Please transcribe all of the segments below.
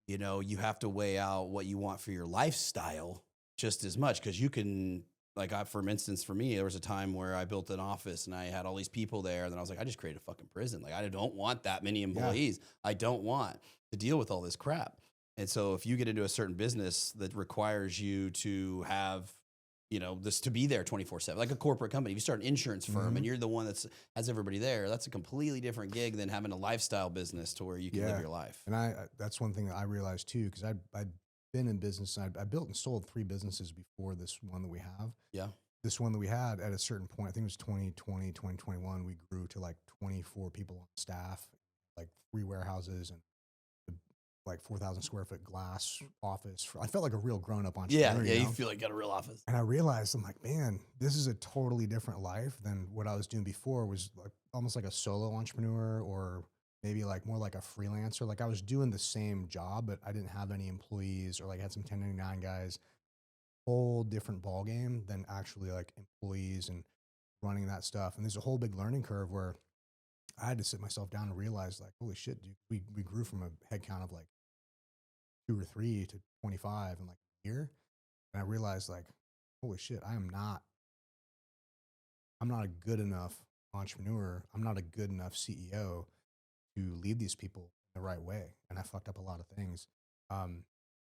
you know, you have to weigh out what you want for your lifestyle just as much. Cause you can, like, for instance, for me, there was a time where I built an office and I had all these people there. And then I was like, I just created a fucking prison. Like, I don't want that many employees. I don't want to deal with all this crap. And so if you get into a certain business that requires you to have, you know, this to be there 24/7, like a corporate company, if you start an insurance firm and you're the one that's has everybody there, that's a completely different gig than having a lifestyle business to where you can live your life. And that's one thing that I realized too, because I'd been in business. I built and sold 3 businesses before this one that we have. Yeah. This one that we had at a certain point, I think it was 2020, 2021, we grew to like 24 people on staff, like 3 warehouses and like 4,000 square foot glass office. I felt like a real grown up entrepreneur. Yeah. You feel like you got a real office. And I realized, I'm like, man, this is a totally different life than what I was doing before. Was like almost like a solo entrepreneur, or maybe like more like a freelancer. Like I was doing the same job, but I didn't have any employees, or like had some 1099 guys. Whole different ball game than actually like employees and running that stuff. And there's a whole big learning curve where I had to sit myself down and realize, like, holy shit, dude, we grew from a head count of like 2 or 3 to 25 in like a year. And I realized, like, holy shit, I'm not a good enough entrepreneur. I'm not a good enough CEO to lead these people the right way. And I fucked up a lot of things.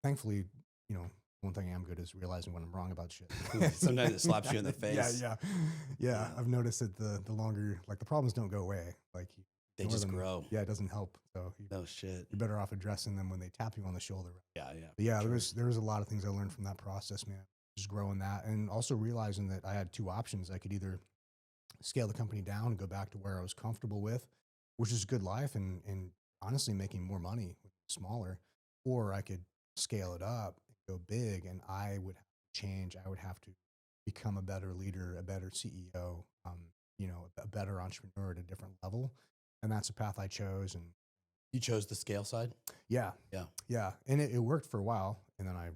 Thankfully, you know, one thing I am good is realizing when I'm wrong about shit. Sometimes it slaps you in the face. Yeah. I've noticed that the longer, like, the problems don't go away. Like, they just grow. Yeah, it doesn't help. So no shit. You're better off addressing them when they tap you on the shoulder. Yeah. But yeah, there was a lot of things I learned from that process, man. Just growing that, and also realizing that I had 2 options. I could either scale the company down and go back to where I was comfortable with, which is good life and honestly making more money smaller, or I could scale it up, go big, and I would have to change. I would have to become a better leader, a better CEO, you know, a better entrepreneur at a different level. And that's a path I chose. And you chose the scale side? Yeah. And it worked for a while. And then a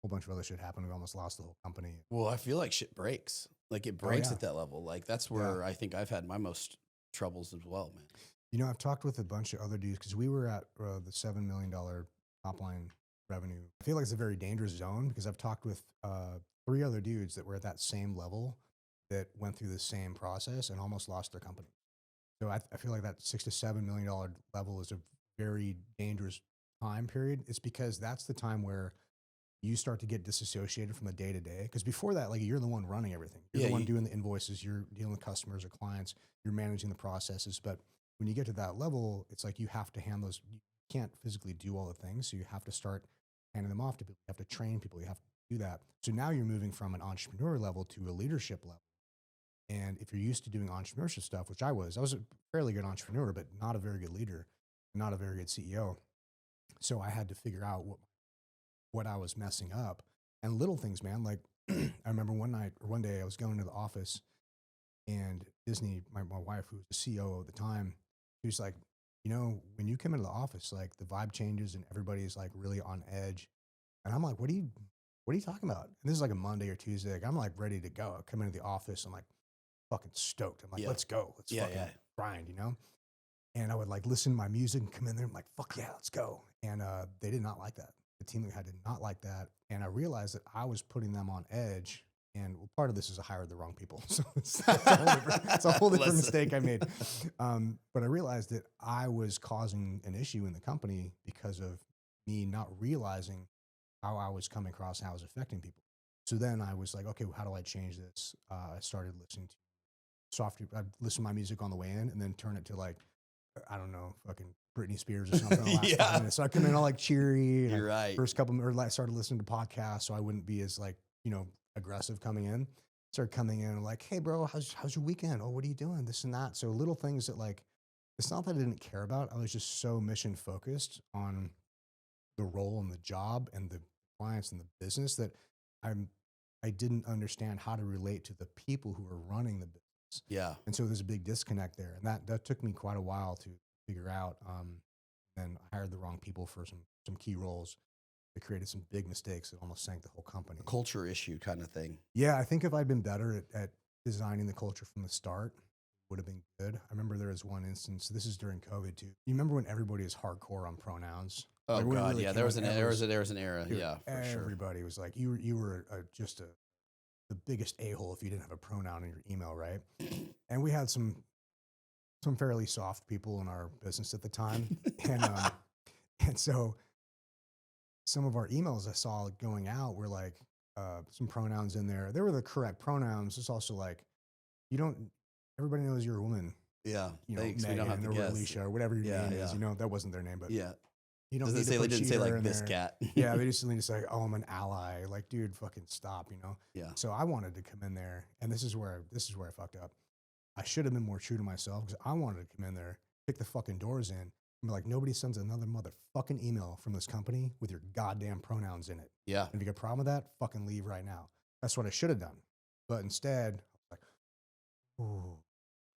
whole bunch of other shit happened. We almost lost the whole company. Well, I feel like shit breaks. Like it breaks at that level. Like that's where I think I've had my most troubles as well, man. You know, I've talked with a bunch of other dudes because we were at the $7 million top line revenue. I feel like it's a very dangerous zone because I've talked with 3 other dudes that were at that same level that went through the same process and almost lost their company. So I feel like that $6 to $7 million level is a very dangerous time period. It's because that's the time where you start to get disassociated from the day to day. Because before that, like, you're the one running everything. You're the one doing the invoices. You're dealing with customers or clients. You're managing the processes. But when you get to that level, it's like you have to hand those. You can't physically do all the things, so you have to start handing them off to people. You have to train people. You have to do that. So now you're moving from an entrepreneur level to a leadership level. And if you're used to doing entrepreneurship stuff, which I was a fairly good entrepreneur, but not a very good leader, not a very good CEO. So I had to figure out what I was messing up, and little things, man. Like I remember one day I was going to the office, and Disney, my wife, who was the CEO at the time, she was like, you know, when you come into the office, like the vibe changes and everybody's like really on edge. And I'm like, what are you talking about? And this is like a Monday or Tuesday. Like, I'm like ready to go. I come into the office. I'm like fucking stoked. I'm like, let's go. Let's fucking grind, you know? And I would like listen to my music and come in there and I'm like, fuck yeah, let's go. And they did not like that. The team that we had did not like that. And I realized that I was putting them on edge. And part of this is I hired the wrong people. So it's a whole different mistake I made. But I realized that I was causing an issue in the company because of me not realizing how I was coming across and how I was affecting people. So then I was like, okay, well, how do I change this? I started listening to I'd listen to my music on the way in and then turn it to like, I don't know, fucking Britney Spears or something. The last 5 minutes. So I come in all like cheery. You're right. First couple, or I started listening to podcasts so I wouldn't be as like, you know, aggressive coming in. Started coming in like, hey bro, how's your weekend? Oh, what are you doing? This and that. So little things that like, it's not that I didn't care about. I was just so mission focused on the role and the job and the clients and the business that I didn't understand how to relate to the people who are running the business. Yeah. And so there's a big disconnect there. And that took me quite a while to figure out. And I hired the wrong people for some key roles. It created some big mistakes that almost sank the whole company. A culture issue kind of thing. Yeah. I think if I'd been better at designing the culture from the start, it would have been good. I remember there was one instance, this is during COVID too. You remember when everybody is hardcore on pronouns? Oh Like, we God, really yeah. came There was in, an everyone's- there was an era. dude, Yeah, for sure. everybody was like, you were just the biggest a-hole if you didn't have a pronoun in your email, right? And we had some fairly soft people in our business at the time, and so some of our emails I saw going out were like some pronouns in there. They were the correct pronouns. It's also like you don't. Everybody knows you're a woman. Yeah, You know, thanks. We don't have Megan to or guess. Alicia or whatever your Yeah, name is. yeah. You know, that wasn't their name, but Yeah. you don't Does need it to say they put didn't say cheater like in this there. cat? Yeah, they just need to say, "Oh, I'm an ally." Like, dude, fucking stop. You know. Yeah. So I wanted to come in there, and this is where I fucked up. I should have been more true to myself because I wanted to come in there, kick the fucking doors in, and be like, nobody sends another motherfucking email from this company with your goddamn pronouns in it. Yeah. And if you got a problem with that, fucking leave right now. That's what I should have done. But instead, I was like, oh,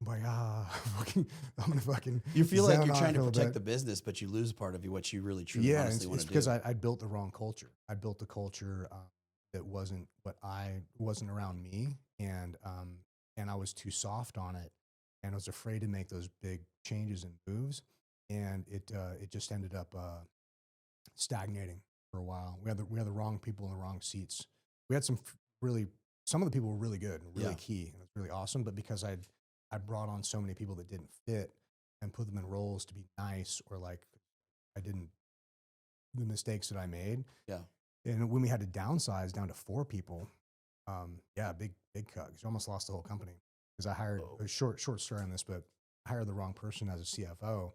I'm like, fucking, I'm gonna fucking. You feel like zone you're off trying a to little protect bit. the business, but you lose part of you, what you really truly Yeah, honestly want it's to because do. I built the wrong culture. I built a culture that wasn't wasn't around me, and I was too soft on it, and I was afraid to make those big changes and moves, and it just ended up stagnating for a while. We had the wrong people in the wrong seats. We had some of the people were really good and really Yeah. key, and it was really awesome. But because I brought on so many people that didn't fit and put them in roles to be nice or like I didn't the mistakes that I made. Yeah. And when we had to downsize down to 4 people, yeah, big cut. 'Cause you almost lost the whole company because I hired a short story on this, but I hired the wrong person as a CFO.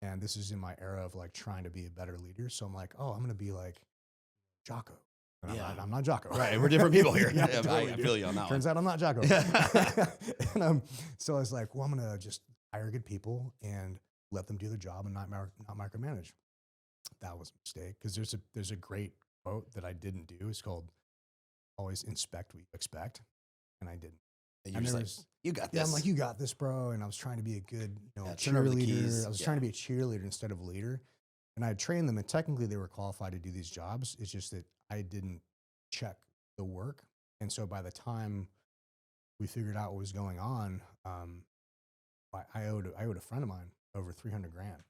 And this is in my era of like trying to be a better leader. So I'm like, oh, I'm going to be like Jocko. And Yeah. I'm not Jocko. Right. We're different people here. Yeah, Yeah, totally, I dude. feel you on that Turns one. out I'm not Jocko. And so I was like, well, I'm going to just hire good people and let them do their job and not micromanage. That was a mistake because there's a great quote that I didn't do. It's called "Always inspect what you expect," and I didn't. And you're just like, you got this. Yeah, I'm like, you got this, bro. And I was trying to be a good, turn over the keys. cheerleader. I was trying to be a cheerleader instead of a leader. And I trained them, and technically they were qualified to do these jobs. It's just that I didn't check the work. And so by the time we figured out what was going on, I owed a friend of mine over $300 grand,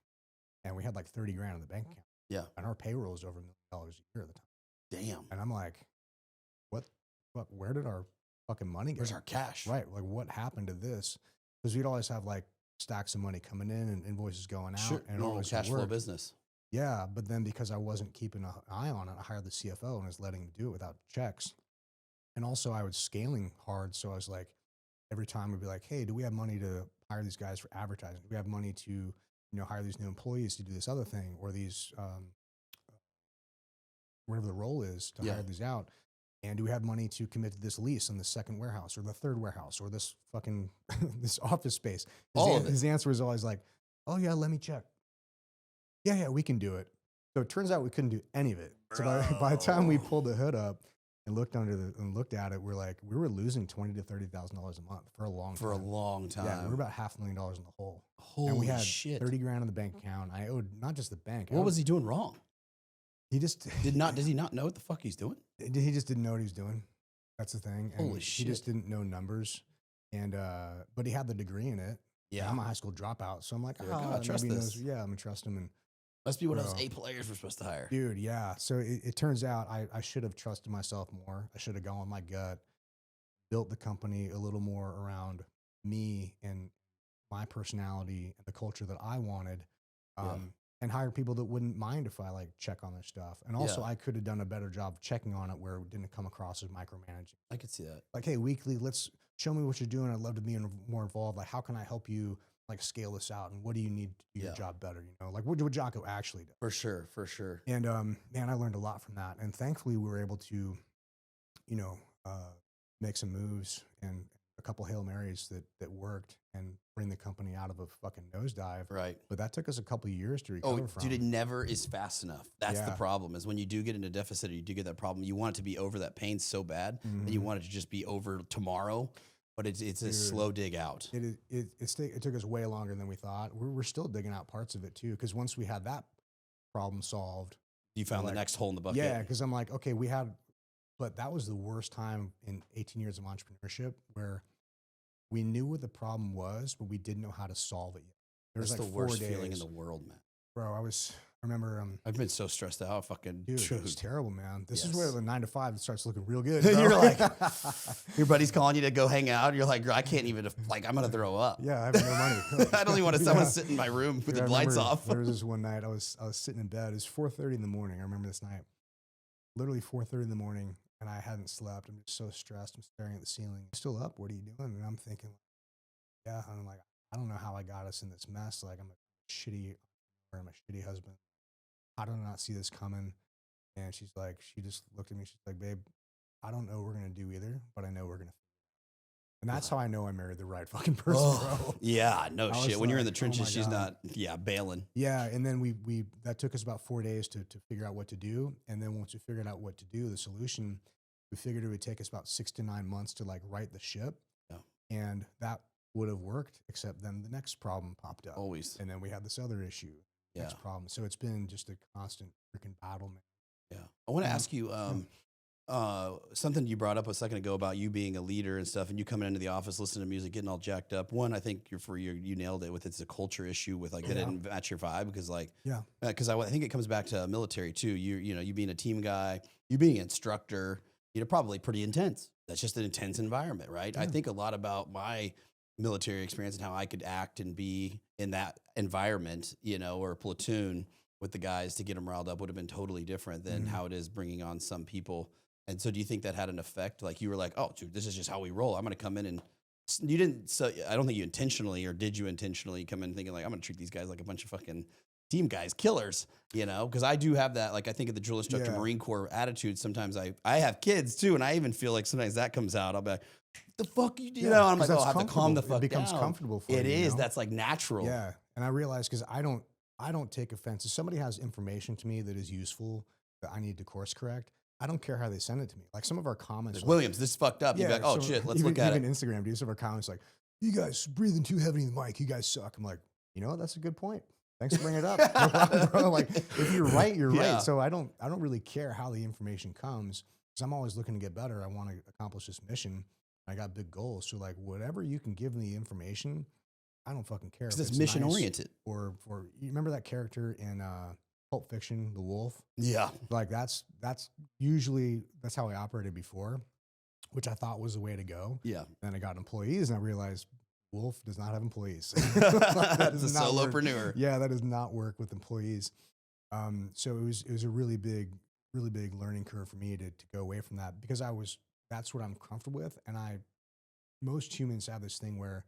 and we had like 30 grand in the bank account. Yeah. And our payroll was over $1 million a year at the time. Damn. And I'm like, what? Where did our fucking money go? Where's our cash? Right. Like, what happened to this? Because we'd always have like stacks of money coming in and invoices going out. Sure. And Normal always cash flow worked. business. Yeah. But then because I wasn't keeping an eye on it, I hired the CFO and was letting him do it without checks. And also I was scaling hard. So I was like, every time we'd be like, hey, do we have money to hire these guys for advertising? Do we have money to, hire these new employees to do this other thing or these, whatever the role is to hire these out? And do we have money to commit to this lease on the second warehouse or the third warehouse or this fucking, this office space? His answer was always like, oh yeah, let me check. Yeah, we can do it. So it turns out we couldn't do any of it. So by the time we pulled the hood up and looked at it, we were losing $20,000 to $30,000 a month for a long time. Yeah, we were about $500,000 in the hole. Holy and we had shit. 30 grand in the bank account. I owed not just the bank. What was he doing wrong? He just does he not know what the fuck he's doing? He just didn't know what he was doing. That's the thing. And Holy shit. He just didn't know numbers. And but he had the degree in it. Yeah. I'm a high school dropout, so I'm like, I trust this. Yeah, I'm gonna trust him. And must be one of those A players we're supposed to hire. Dude, yeah. So it turns out I should have trusted myself more. I should have gone with my gut, built the company a little more around me and my personality and the culture that I wanted. And hire people that wouldn't mind if I like check on their stuff. And also I could have done a better job of checking on it where it didn't come across as micromanaging. I could see that. Like, hey, weekly, let's show me what you're doing. I'd love to be more involved. Like, how can I help you like scale this out? And what do you need to do your job better? Like what Jocko actually does. For sure. And man, I learned a lot from that. And thankfully we were able to, make some moves and a couple Hail Marys that worked and bring the company out of a fucking nosedive. Right. But that took us a couple of years to recover from. Dude, it never is fast enough. That's the problem, is when you do get into deficit or you do get that problem, you want it to be over that pain so bad that you want it to just be over tomorrow. But it's a slow dig out. It took us way longer than we thought. We're still digging out parts of it too, because once we had that problem solved, you found the next hole in the bucket. Yeah, because I'm like, okay, but that was the worst time in 18 years of entrepreneurship where we knew what the problem was, but we didn't know how to solve it yet. That's like the worst feeling in the world, man. Bro, I remember, I've been so stressed out. Fucking dude, it's terrible, man. This is Yes. where the 9 to 5 starts looking real good. You're bro. like, your buddy's calling you to go hang out. You're like, I can't even, like, I'm going to throw up. yeah, I have no money. I don't even want to someone sit in my room with Dude, the I lights remember off. There was this one night I was sitting in bed. It was 4:30 in the morning. I remember this night, literally 4:30 in the morning, and I hadn't slept. I'm just so stressed. I'm staring at the ceiling. Still up? What are you doing? And I'm thinking, yeah. And I'm like, I don't know how I got us in this mess. Like I'm a shitty, or I'm a shitty husband. How did I not see this coming? And she's like, she just looked at me. She's like, babe, I don't know what we're gonna do either, but I know we're gonna. And that's how I know I married the right fucking person, bro. Yeah, no I shit. was When you're in the like, oh my trenches, she's God. not, bailing. Yeah, and then we that took us about 4 days to figure out what to do. And then once we figured out what to do, the solution, we figured it would take us about 6 to 9 months to like right the ship. Yeah. And that would have worked, except then the next problem popped up. Always. And then we had this other issue, Yeah. next problem. So it's been just a constant freaking battle, man. Yeah. I want to ask you something you brought up a second ago about you being a leader and stuff, and you coming into the office, listening to music, getting all jacked up. One, I think you nailed it with it's a culture issue with like that didn't match your vibe because like because I think it comes back to military too. You being a team guy, you being an instructor, probably pretty intense. That's just an intense environment, right? Yeah. I think a lot about my military experience and how I could act and be in that environment, or a platoon with the guys to get them riled up would have been totally different than how it is bringing on some people. And so do you think that had an effect? Like you were like, oh, dude, this is just how we roll. I'm going to come in and you didn't. So I don't think you intentionally, or did you intentionally come in thinking like, I'm going to treat these guys like a bunch of fucking team guys, killers, because I do have that. Like I think of the drill instructor, Marine Corps attitude. Sometimes I have kids too. And I even feel like sometimes that comes out. I'll be like, the fuck you know? I'm like, oh, I have to calm the fuck down. It becomes comfortable for you. It is. That's like natural. Yeah. And I realize because I don't take offense. If somebody has information to me that is useful that I need to course correct, I don't care how they send it to me. Like some of our comments, like, Willams, this is fucked up. You're like, oh shit, let's look at it. Even Instagram, dude, some of our comments like, you guys breathing too heavy in the mic. You guys suck. I'm like, you know what? That's a good point. Thanks for bringing it up. No problem, bro. Like if you're right, you're right. So I don't really care how the information comes because I'm always looking to get better. I want to accomplish this mission. I got big goals. So like whatever you can give me the information, I don't fucking care. Because it's mission oriented. Or you remember that character in Pulp Fiction, the wolf? Yeah. Like that's usually that's how I operated before, which I thought was the way to go. Yeah. Then I got employees and I realized Wolf does not have employees. That's a solopreneur. Yeah, that does not work with employees. So it was a really big learning curve for me to go away from that because that's what I'm comfortable with. And most humans have this thing where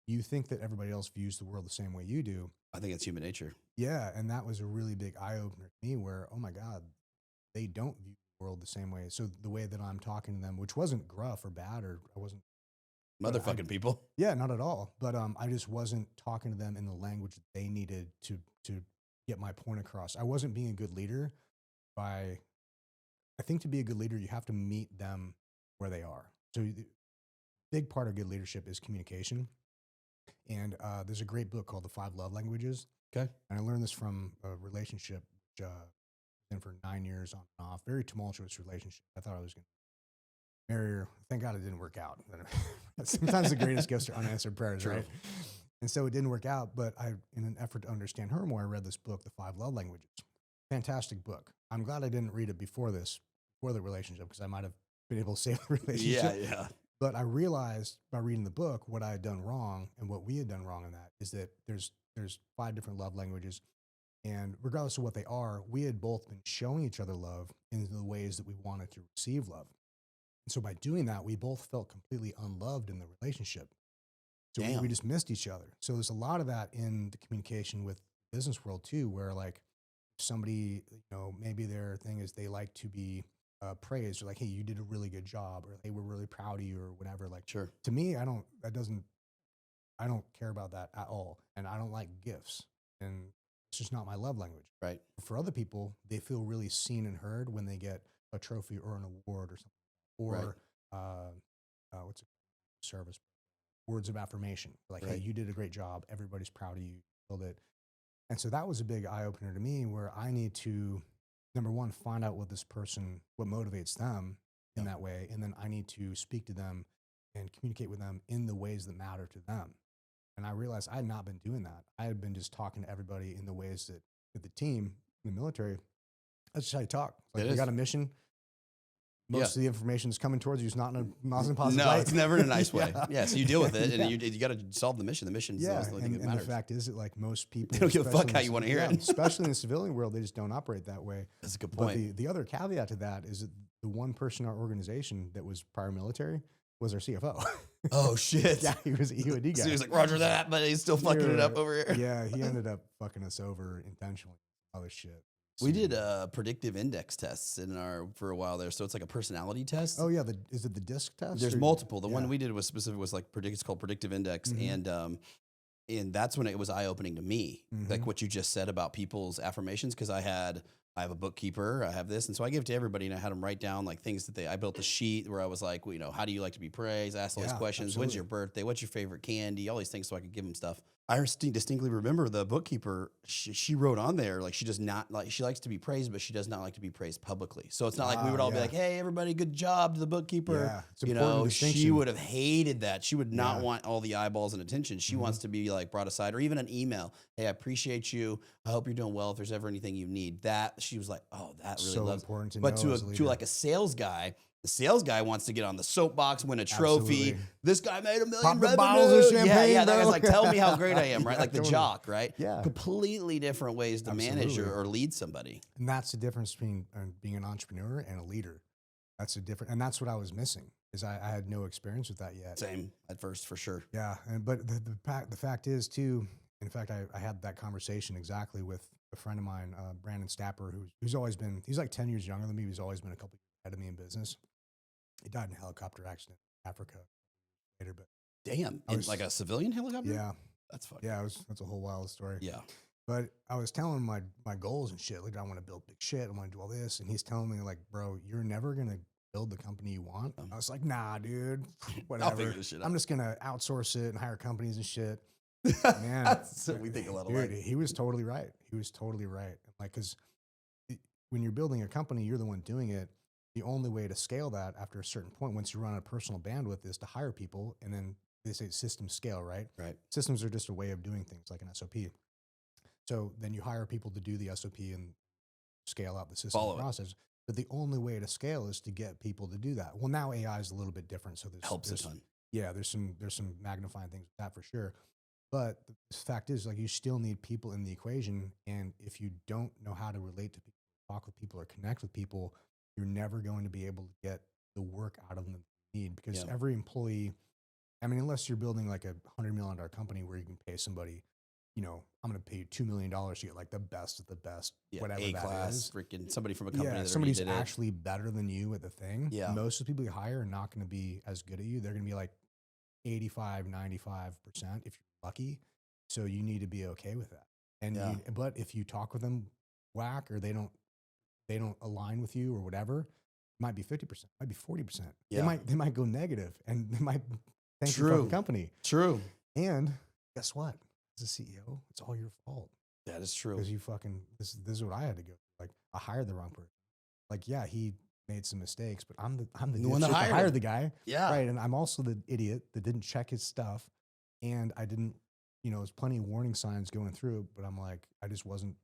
you think that everybody else views the world the same way you do. I think it's human nature. Yeah. And that was a really big eye opener to me where, oh my God, they don't view the world the same way. So the way that I'm talking to them, which wasn't gruff or bad, or I wasn't motherfucking people. Yeah, not at all. But I just wasn't talking to them in the language that they needed to get my point across. I wasn't being a good leader I think to be a good leader, you have to meet them where they are. So the big part of good leadership is communication. And there's a great book called The 5 Love Languages. Okay. And I learned this from a relationship, which been for 9 years on and off, very tumultuous relationship. I thought I was going to marry her. Thank God it didn't work out. Sometimes the greatest gifts are unanswered prayers, True. right? And so it didn't work out, but in an effort to understand her more, I read this book, The 5 Love Languages. Fantastic book. I'm glad I didn't read it before the relationship, because I might have been able to save the relationship. Yeah. But I realized by reading the book what I had done wrong and what we had done wrong in that is that there's 5 different love languages. And regardless of what they are, we had both been showing each other love in the ways that we wanted to receive love. And so by doing that, we both felt completely unloved in the relationship. So we just missed each other. So there's a lot of that in the communication with the business world too, where like somebody, maybe their thing is they like to be praised, or like, hey, you did a really good job, or hey, we're really proud of you, or whatever. Like, sure. To me, I don't care about that at all. And I don't like gifts, and it's just not my love language. Right. For other people, they feel really seen and heard when they get a trophy or an award or something, or what's it, service, words of affirmation. Like, hey, you did a great job. Everybody's proud of you. Feel that. And so that was a big eye opener to me, where I need to, number one, find out what motivates them in that way. And then I need to speak to them and communicate with them in the ways that matter to them. And I realized I had not been doing that. I had been just talking to everybody in the ways that the team in the military, that's just how you talk. Like, It we is. got a mission. Most of the information is coming towards you. It's not in a positive No, light. it's never in a nice way. Yeah. Yeah, so you deal with it, Yeah. and you got to solve the mission. The mission's the only thing that and the matters. fact is that like most people, They don't give a fuck especially how in you the wanna hear yeah, it. especially in the civilian world, they just don't operate that way. That's a good But point. the other caveat to that is that the one person in our organization that was prior military was our CFO. Oh shit! Yeah, he was an EOD guy. So he was like, Roger that, but he's still fucking it up over here. Yeah, he ended up fucking us over intentionally. Other shit. We did predictive index tests for a while there, so it's like a personality test. Oh yeah, is it the disc test? There's or- multiple. The yeah. one we did was specific. Was like it's called predictive index, Mhm. and that's when it was eye opening to me, like Mhm. what you just said about people's affirmations. Because I have a bookkeeper, I have this, and so I give it to everybody, and I had them write down like things that I built a sheet where I was like, well, you know, how do you like to be praised? I asked all these Yeah, questions. When's absolutely. your birthday? What's your favorite candy? All these things, so I could give them stuff. I distinctly remember the bookkeeper. She wrote on there like she does not like she likes to be praised, but she does not like to be praised publicly. So it's not like we would all be yeah. like, "Hey, everybody, good job to the bookkeeper." Yeah, it's an You important know, she distinction. would have hated that. She would not Yeah. want all the eyeballs and attention. She wants to be like brought aside, or even an email. Hey, I appreciate you. I hope you're doing well. If there's ever anything you need, that she was like, oh, that really So loves. important to But know to as a to leader. like a sales guy. The sales guy wants to get on the soapbox, win a trophy. Absolutely. This guy made $1 million Pop the revenue. bottles of Yeah, champagne, yeah. That guy's bro. like, tell me how great I am, right? Yeah, Like the totally. jock, right? Yeah. Completely different ways to manage Absolutely. or lead somebody. And that's the difference between being an entrepreneur and a leader. That's a different, and that's what I was missing. Is I had no experience with that yet. Same at first, for sure. Yeah, but the fact is too. In fact, I had that conversation exactly with a friend of mine, Brandon Stapper, who's always been. He's like 10 years younger than me. He's always been a couple years ahead of me in business. He died in a helicopter accident in Africa later, but Damn, I in was- like a civilian helicopter. yeah, That's fucking. yeah, that's a whole wild story. Yeah. But I was telling him my goals and shit. Like, I want to build big shit. I want to do all this. And he's telling me, like, bro, you're never going to build the company you want. I was like, nah, dude, whatever. figure this shit out. I'm just going to outsource it and hire companies and shit. Man, So we think a lot dude, alike. he was totally right. He was totally right. Like, because when you're building a company, you're the one doing it. The only way to scale that after a certain point, once you run out of personal bandwidth, is to hire people. And then they say systems scale, right? Right. Systems are just a way of doing things, like an SOP. So then you hire people to do the SOP and scale out the system Follow it. process. But the only way to scale is to get people to do that. Well, now AI is a little bit different, so Helps a there's ton. yeah, there's some magnifying things with that for sure. But the fact is, like, you still need people in the equation, and if you don't know how to relate to people, talk with people, or connect with people, you're never going to be able to get the work out of them that you need. Because Yeah. every employee, I mean, unless you're building like a $100 million company where you can pay somebody, you know, I'm going to pay you $2 million to get like the best of the best, Yeah, whatever A that class, is. freaking somebody from a company Yeah, that somebody who's already did it. actually better than you at the thing. Yeah. Most of the people you hire are not going to be as good at you. They're going to be like 85, 95% if you're lucky. So you need to be okay with that. And Yeah. but if you talk with them whack, or they don't align with you or whatever, it might be 50%, might be 40%. Yeah. They might go negative, and they might thank your True. fucking company. True. And guess what? As a CEO, it's all your fault. That is true. Because you fucking this is what I had to go through. Like, I hired the wrong person. Like, yeah, he made some mistakes, but I'm the one that dipshit hired hired him. the guy. Yeah. Right. And I'm also the idiot that didn't check his stuff. And I didn't, you know, there's plenty of warning signs going through, but I'm like, I just wasn't.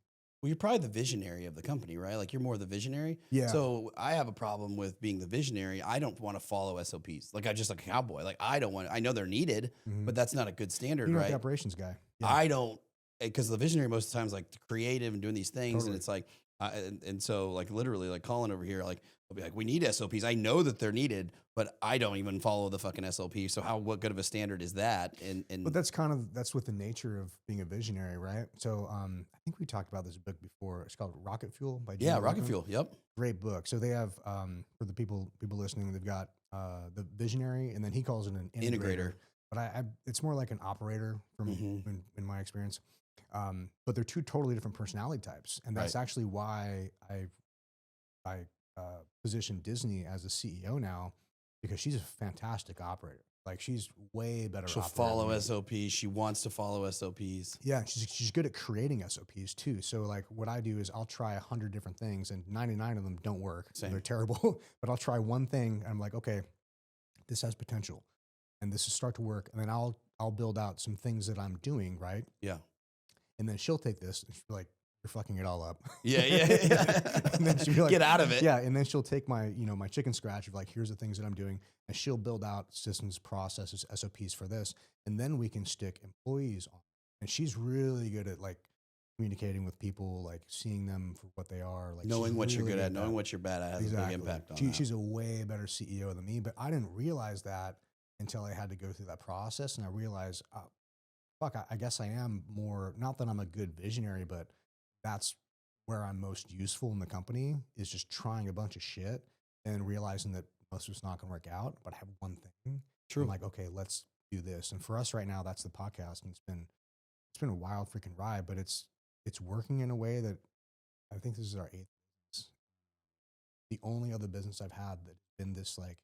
Well, you're probably the visionary of the company, right? Like you're more the visionary. Yeah. So I have a problem with being the visionary. I don't want to follow SOPs. Like I just like a cowboy. Like I don't want. I know they're needed, Mhm. but that's not a good standard, You're not right? the operations guy. Yeah. I don't, because the visionary most of the times like creative and doing these things, Totally. and it's like, and so like literally like Colin over here, like I'll be like, we need SOPs. I know that they're needed, but I don't even follow the fucking SOP. So what good of a standard is that? And But that's with the nature of being a visionary, right? So I think we talked about this book before. It's called Rocket Fuel by yeah, Jim Rocket Rockman. Fuel. Yep. Great book. So they have for the people listening, they've got the visionary, and then he calls it an integrator. But I it's more like an operator from Mhm. in my experience. But they're two totally different personality types, and that's Right. actually why I position Disney as a CEO now, because she's a fantastic operator. Like, she's way better. She'll operator follow than me. SOPs. She wants to follow SOPs. Yeah, she's good at creating SOPs too. So like, what I do is I'll try 100 different things, and 99 of them don't work. Same. They're terrible. But I'll try one thing, and I'm like, okay, this has potential, and this will start to work. And then I'll build out some things that I'm doing right. Yeah. And then she'll take this and she'll be like, you're fucking it all up. Yeah. And then she'll be like, Get out of it. Yeah, and then she'll take my, my chicken scratch of like, here's the things that I'm doing, and she'll build out systems, processes, SOPs for this, and then we can stick employees on. And she's really good at like communicating with people, like seeing them for what they are, like Knowing what really you're good at, knowing what you're bad at has a big impact on that. She's a way better CEO than me, but I didn't realize that until I had to go through that process, and I realized, fuck, I guess I am more, not that I'm a good visionary, but that's where I'm most useful in the company, is just trying a bunch of shit and realizing that most of it's not going to work out, but I have one thing. True. I'm like, okay, let's do this. And for us right now, that's the podcast, and it's been a wild freaking ride, but it's working in a way that I think this is our 8th business. The only other business I've had that's been this, like,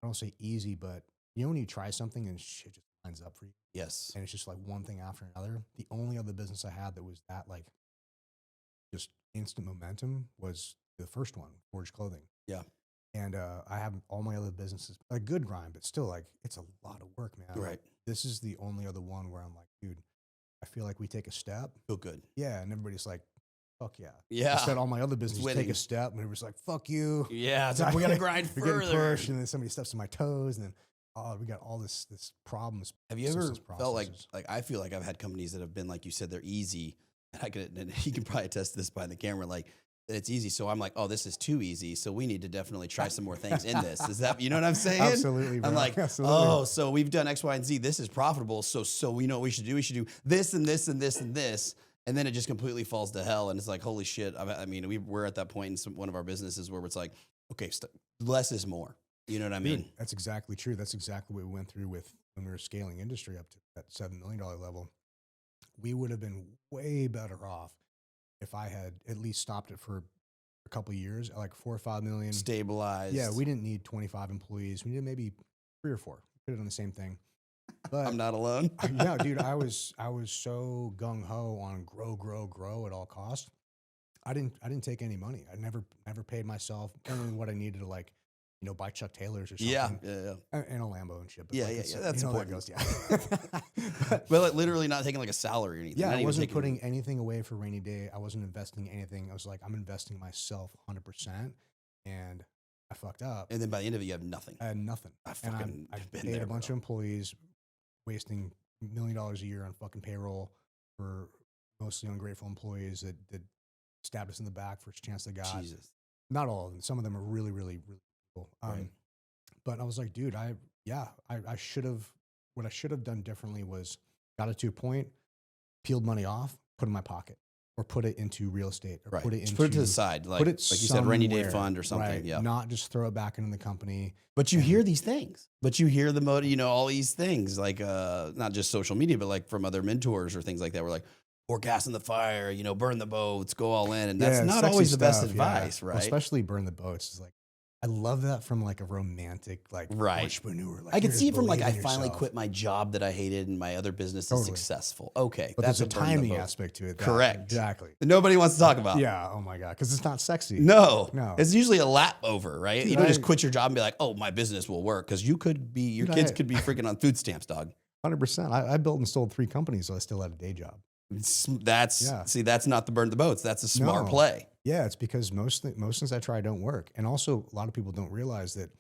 I don't say easy, but when you try something and shit just lines up for you. Yes. And it's just like one thing after another. The only other business I had that was that, like, just instant momentum was the first one, Forge Clothing. Yeah. And I have all my other businesses, a good grind, but still, like, it's a lot of work, man. Right. Like, this is the only other one where I'm like, dude, I feel like we take a step. Feel good. Yeah. And everybody's like, fuck yeah. Yeah. Instead, all my other businesses take a step, and everybody's like, fuck you. Yeah. It's like, we got to grind We're further. getting pushed, and then somebody steps on my toes, and then, we got all this problems. Have you ever felt like I feel like I've had companies that have been, like you said, they're easy, and you can probably attest to this by the camera, like, it's easy. So I'm like, oh, this is too easy. So we need to definitely try some more things in this. Is that, you know what I'm saying? Absolutely, bro. I'm like, Absolutely. oh, so we've done X, Y, and Z. This is profitable. So we know what we should do. We should do this and this and this and this. And then it just completely falls to hell. And it's like, holy shit. I mean, we're at that point in one of our businesses where it's like, okay, less is more. You know what I mean? Dude, that's exactly true. That's exactly what we went through with when we were scaling Industry up to that $7 million level. We would have been way better off if I had at least stopped it for a couple of years, like 4 or 5 million. Stabilized. Yeah, we didn't need 25 employees. We needed maybe 3 or 4. Could have done the same thing. But I'm not alone. Yeah, dude, I was so gung ho on grow at all costs. I didn't take any money. I never paid myself only what I needed to, like, buy Chuck Taylors or something. Yeah. And a Lambo and shit. But Yeah, like, that's important. Goes, yeah. But like, literally not taking like a salary or anything. Yeah, I wasn't putting anything away for rainy day. I wasn't investing anything. I was like, I'm investing myself 100%, and I fucked up. And then by the end of it, you have nothing. I had nothing. I paid there, a bunch of employees, wasting $1 million a year on fucking payroll for mostly ungrateful employees that stabbed us in the back first chance they got. Jesus. Not all of them. Some of them are really, really, really cool. Right. But I was like, dude, I should have, what I should have done differently was got it to a point, peeled money off, put it in my pocket, or put it into real estate, or put it to the side, like you said, rainy day fund or something. Right? Yeah, not just throw it back into the company. But you hear these things. But you hear all these things, like not just social media, but like from other mentors or things like that. We're like, pour gas in the fire, burn the boats, go all in, and that's not always the best advice, right? Well, especially burn the boats. It's like, I love that from like a romantic, like, entrepreneur. Like, I could see it from like, I finally quit my job that I hated and my other business is successful. Okay. But that's a timing aspect to it. Correct. Exactly. That nobody wants to talk about. Yeah. Oh my God. Because it's not sexy. No. It's usually a lap over, right? Dude, You don't just quit your job and be like, oh, my business will work. Because your kids could be freaking on food stamps, dog. 100%. I built and sold 3 companies, so I still had a day job. See, that's not the burn the boats. That's a smart play. Yeah, it's because most things I try don't work. And also, a lot of people don't realize that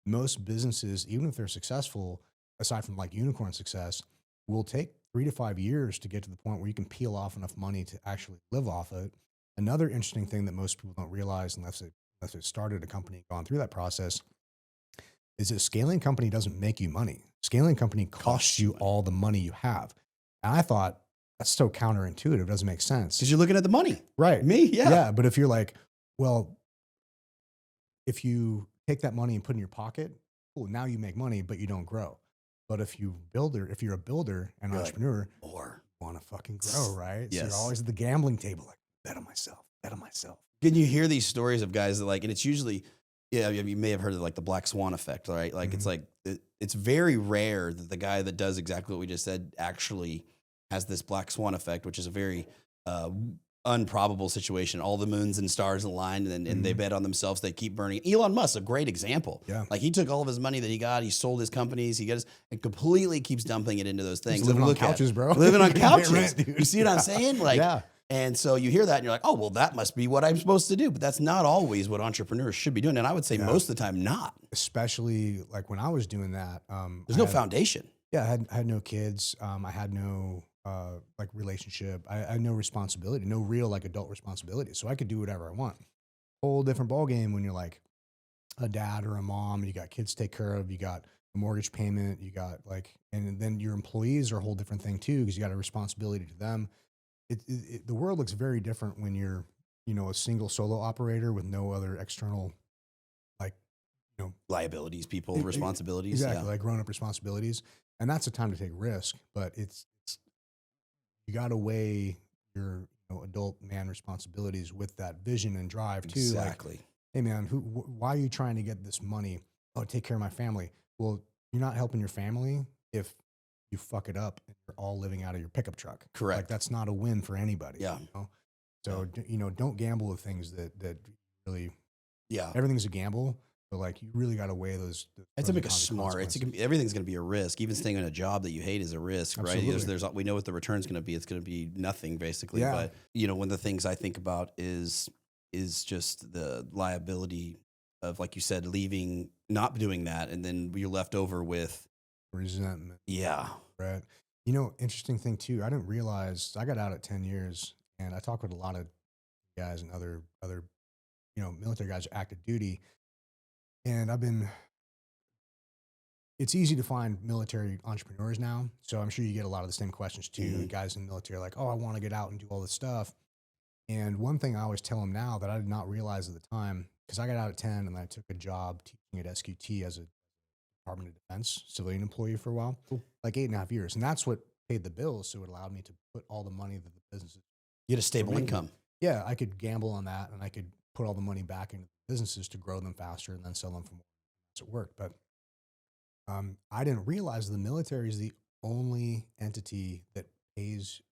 most businesses, even if they're successful, aside from like unicorn success, will take 3 to 5 years to get to the point where you can peel off enough money to actually live off it. Another interesting thing that most people don't realize, unless it started a company and gone through that process, is that scaling company doesn't make you money. Scaling company costs you all the money you have. And I thought, that's so counterintuitive. It doesn't make sense. Because you're looking at the money. Right. Me? Yeah. Yeah. But if you're like, well, if you take that money and put it in your pocket, cool, now you make money, but you don't grow. But if you're a builder and entrepreneur, like, more. You want to fucking grow, right? Yes. So you're always at the gambling table, like, bet on myself. Can you hear these stories of guys that like, and it's usually, you may have heard of like the black swan effect, right? Like, it's like, it's very rare that the guy that does exactly what we just said actually has this black swan effect, which is a very unprobable situation. All the moons and stars aligned, and they bet on themselves. They keep burning. Elon Musk, a great example. Yeah. Like, he took all of his money that he got, he sold his companies, and completely keeps dumping it into those things. He's living on couches, bro. Living on couches. Rent, you see what I'm saying? Like, And so you hear that and you're like, oh, well, that must be what I'm supposed to do. But that's not always what entrepreneurs should be doing. And I would say most of the time, not. Especially like when I was doing that. There's no foundation. Yeah, I had no kids. I had no like relationship. I had no responsibility, no real like adult responsibility. So I could do whatever I want. Whole different ball game when you're like a dad or a mom, you got kids to take care of, you got a mortgage payment, you got like, and then your employees are a whole different thing too, because you got a responsibility to them. The world looks very different when you're, you know, a single solo operator with no other external, like, you know, Liabilities, people, responsibilities. Exactly, like grown up responsibilities. And that's a time to take risk, but it's you got to weigh your, you know, adult man responsibilities with that vision and drive too. Exactly. Like, hey man, why are you trying to get this money? Oh, take care of my family. Well, you're not helping your family if you fuck it up and you're all living out of your pickup truck. Correct. Like that's not a win for anybody. Yeah. You know? So, you know, don't gamble with things that really, Yeah. everything's a gamble, but like you really got to weigh those. It's a big smart. Everything's going to be a risk. Even staying in a job that you hate is a risk, Absolutely. right? We know what the return's going to be. It's going to be nothing basically. Yeah. But you know, one of the things I think about is just the liability of, like you said, leaving, not doing that, and then you're left over with resentment. Yeah. Right. You know, interesting thing too. I didn't realize I got out at 10 years, and I talked with a lot of guys and other you know, military guys active duty, and it's easy to find military entrepreneurs now. So I'm sure you get a lot of the same questions too. Mhm. Guys in the military are like, oh, I want to get out and do all this stuff. And one thing I always tell them now that I did not realize at the time, because I got out at 10 and I took a job teaching at SQT as a Department of Defense civilian employee for a while, like 8.5 years. And that's what paid the bills. So it allowed me to put all the money that the businesses. You get a stable income. Yeah, I could gamble on that, and I could put all the money back into the businesses to grow them faster and then sell them for more. So it worked. But I didn't realize the military is the only entity that pays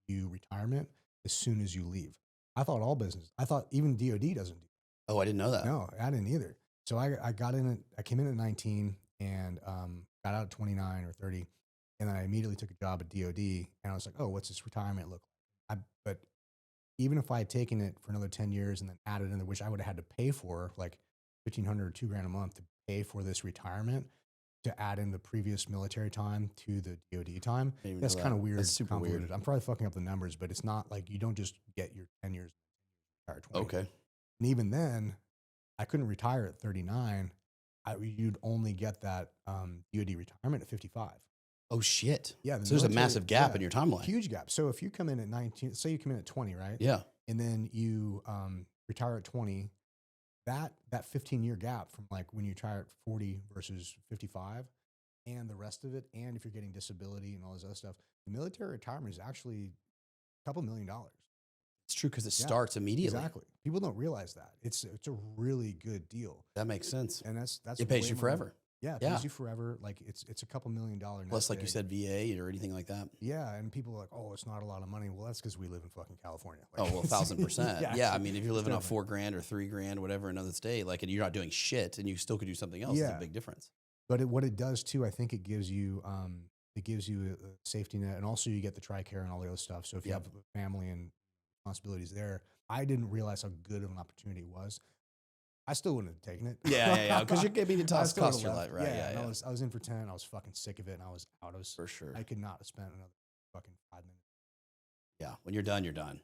you retirement as soon as you leave. I thought all business. I thought even DoD doesn't do that. Oh, I didn't know that. No, I didn't either. So I got in it. I came in at 19 and got out at 29 or 30, and then I immediately took a job at DoD. And I was like, oh, what's this retirement look like? But even if I had taken it for another 10 years and then added in, which I would have had to pay for, like $1,500 or $2,000 a month to pay for this retirement, to add in the previous military time to the DoD time. That's kind of weird. That's super convoluted. weird. I'm probably fucking up the numbers, but it's not like you don't just get your 10 years retire 20. Okay. And even then, I couldn't retire at 39. You'd only get that DoD retirement at 55. Oh shit. Yeah. So there's a massive gap in your timeline. Huge gap. So if you come in at 19, say you come in at 20, right? Yeah. And then you retire at 20, that 15-year gap from like when you retire at 40 versus 55 and the rest of it, and if you're getting disability and all this other stuff, the military retirement is actually a couple $1 million. It's true because it starts immediately. Exactly. People don't realize that. It's a really good deal. That makes sense. And that's it pays you forever. Yeah, it pays you forever. Like it's a couple $1 million. Plus, like you said, VA or anything like that. Yeah, and people are like, oh, it's not a lot of money. Well, that's because we live in fucking California. Like, oh, well, 1,000%. Yeah, I mean, if you're living on $4,000 or $3,000, whatever, another state, like, and you're not doing shit, and you still could do something else, it's a big difference. But what it does too, I think it gives you a safety net, and also you get the TRICARE and all the other stuff. So if you have a family and responsibilities there, I didn't realize how good of an opportunity it was. I still wouldn't have taken it. Yeah. Because you're getting to cost your life, right? Yeah. And I was in for 10. I was fucking sick of it, and I was out. For sure. I could not have spent another fucking 5 minutes. Yeah. When you're done, you're done.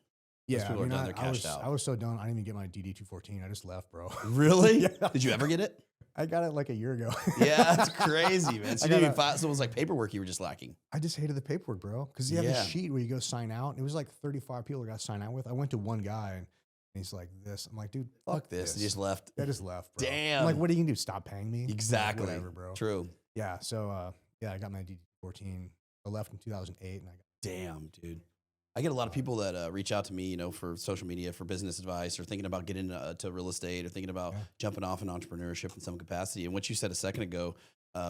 Yeah. Those people are done. They're cashed out. I was so done. I didn't even get my DD-214. I just left, bro. Really? Yeah. Did you ever get it? I got it like a year ago. Yeah, that's crazy, man. So it was like paperwork you were just lacking. I just hated the paperwork, bro. Because you have this sheet where you go sign out. And it was like 35 people I got to sign out with. I went to one guy and he's like, this. I'm like, dude, fuck this. You just left. I just left, bro. Damn. I'm like, what are you going to do? Stop paying me? Exactly. Like, whatever, bro. True. Yeah. So, I got my DD-14. I left in 2008. And damn, dude. I get a lot of people that reach out to me, for social media, for business advice, or thinking about getting to real estate, or thinking about jumping off in entrepreneurship in some capacity. And what you said a second ago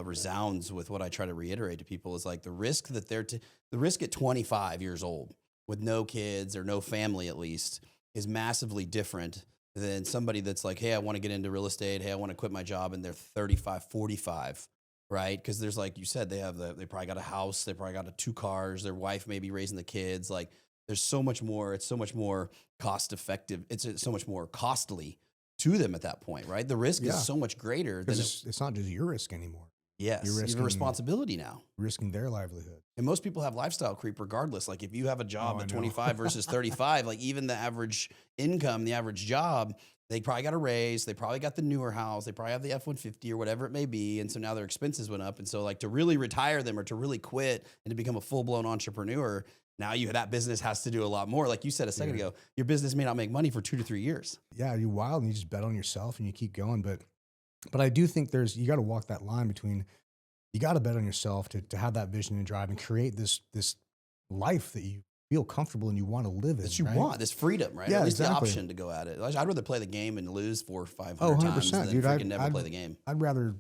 resounds with what I try to reiterate to people is like the risk that the risk at 25 years old with no kids or no family at least is massively different than somebody that's like, hey, I want to get into real estate. Hey, I want to quit my job, and they're 35, 45. Right? Because there's, like you said, they probably got a house, they probably got 2 cars, their wife may be raising the kids. Like, there's so much more. It's so much more cost effective. It's so much more costly to them at that point, right? The risk Yeah. is so much greater than Because it's not just your risk anymore. yes, You're you have risking- a responsibility now. Risking their livelihood. And most people have lifestyle creep regardless. Like if you have a job Oh, I at know. 25 versus 35, like even the average income, the average job, they probably got a raise. They probably got the newer house. They probably have the F-150 or whatever it may be. And so now their expenses went up. And so like to really retire them or to really quit and to become a full-blown entrepreneur, now that business has to do a lot more. Like you said a second ago, your business may not make money for 2 to 3 years. Yeah, you're wild and you just bet on yourself and you keep going. But I do think you got to walk that line between, you got to bet on yourself to have that vision and drive and create this life that you feel comfortable and you want to live in. That you right? want, this freedom, right? Yeah, At least exactly. the option to go at it. I'd rather play the game and lose 400 or 500 Oh, times 100%, than dude. freaking never play the game. I'd rather,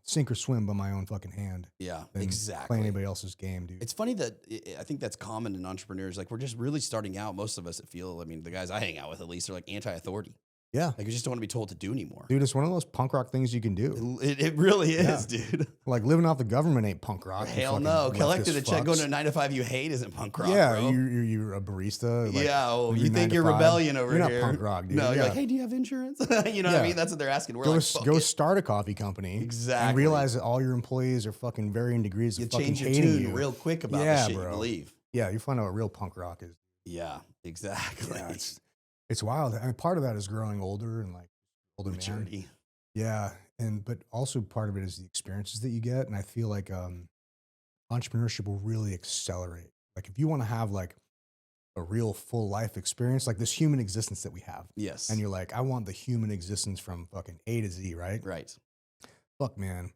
sink or swim by my own fucking hand Yeah, than exactly. play anybody else's game, dude. It's funny that I think that's common in entrepreneurs. Like we're just really starting out. Most of us that feel, I mean, the guys I hang out with at least are like anti-authority. Yeah. Like we just don't want to be told to do anymore. Dude, it's one of those punk rock things you can do. It really is, dude. Like living off the government ain't punk rock. you Hell fucking no. Collecting leftist a check, going to fucks. a 9 to 5 you hate isn't punk rock, Yeah, bro. you're a barista. Like, yeah, oh, when you you're 9 think to you're 5. rebellion over You're here. not punk rock, dude. No, you're Yeah. like, hey, do you have insurance? You know what I Yeah. mean? That's what they're asking. We're Go, like, fuck go it. start a coffee company. Exactly. And realize that all your employees are fucking varying degrees You of fucking change your hating tune you. real quick about Yeah, the shit bro. you believe. Yeah, you find out what real punk rock is. Yeah, exactly. Yeah, it's wild. I mean, part of that is growing older and like older man. Maturity. Yeah, but also part of it is the experiences that you get, and I feel like entrepreneurship will really accelerate. Like if you want to have like a real full life experience, like this human existence that we have, Yes. and you're like, I want the human existence from fucking A to Z, right? Right. Fuck, man,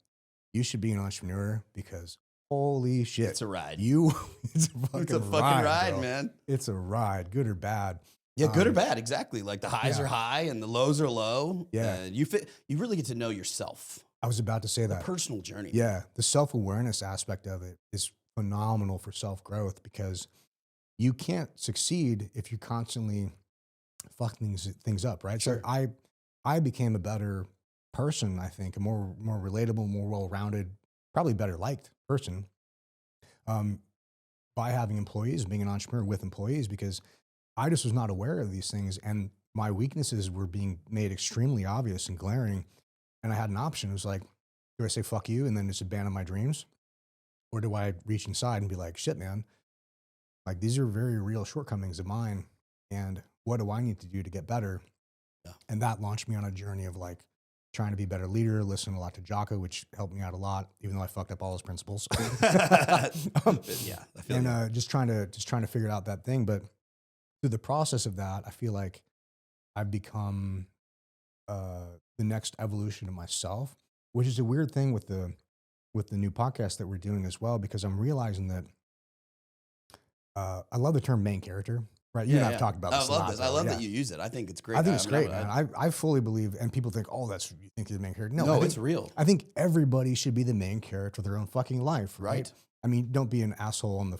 you should be an entrepreneur because holy shit, It's a ride. it's a fucking ride, bro. man. It's a ride, good or bad. Yeah, good or bad, exactly. Like the highs yeah. are high and the lows are low. Yeah. And you really get to know yourself. I was about to say The that. personal journey. Yeah, the self-awareness aspect of it is phenomenal for self-growth because you can't succeed if you constantly fuck things up, right? Sure. So I became a better person, I think, a more relatable, more well-rounded, probably better liked person by having employees, being an entrepreneur with employees, because I just was not aware of these things and my weaknesses were being made extremely obvious and glaring. And I had an option. It was like, do I say fuck you and then just abandon my dreams? Or do I reach inside and be like, shit, man, like these are very real shortcomings of mine. And what do I need to do to get better? Yeah. And that launched me on a journey of like trying to be a better leader, listening a lot to Jocko, which helped me out a lot, even though I fucked up all his principles. Yeah, I feel And you. just trying to figure out that thing. But through the process of that, I feel like I've become the next evolution of myself, which is a weird thing with the new podcast that we're doing as well, because I'm realizing that I love the term main character, right? You and I have talked about this. I love a lot, this. I though, love yeah. that you use it. I think it's great. I think it's great, mean, man. I fully believe, and people think, oh, that's you think you're the main character. No, I No, think, it's real. I think everybody should be the main character of their own fucking life, right? Right. I mean, don't be an asshole on the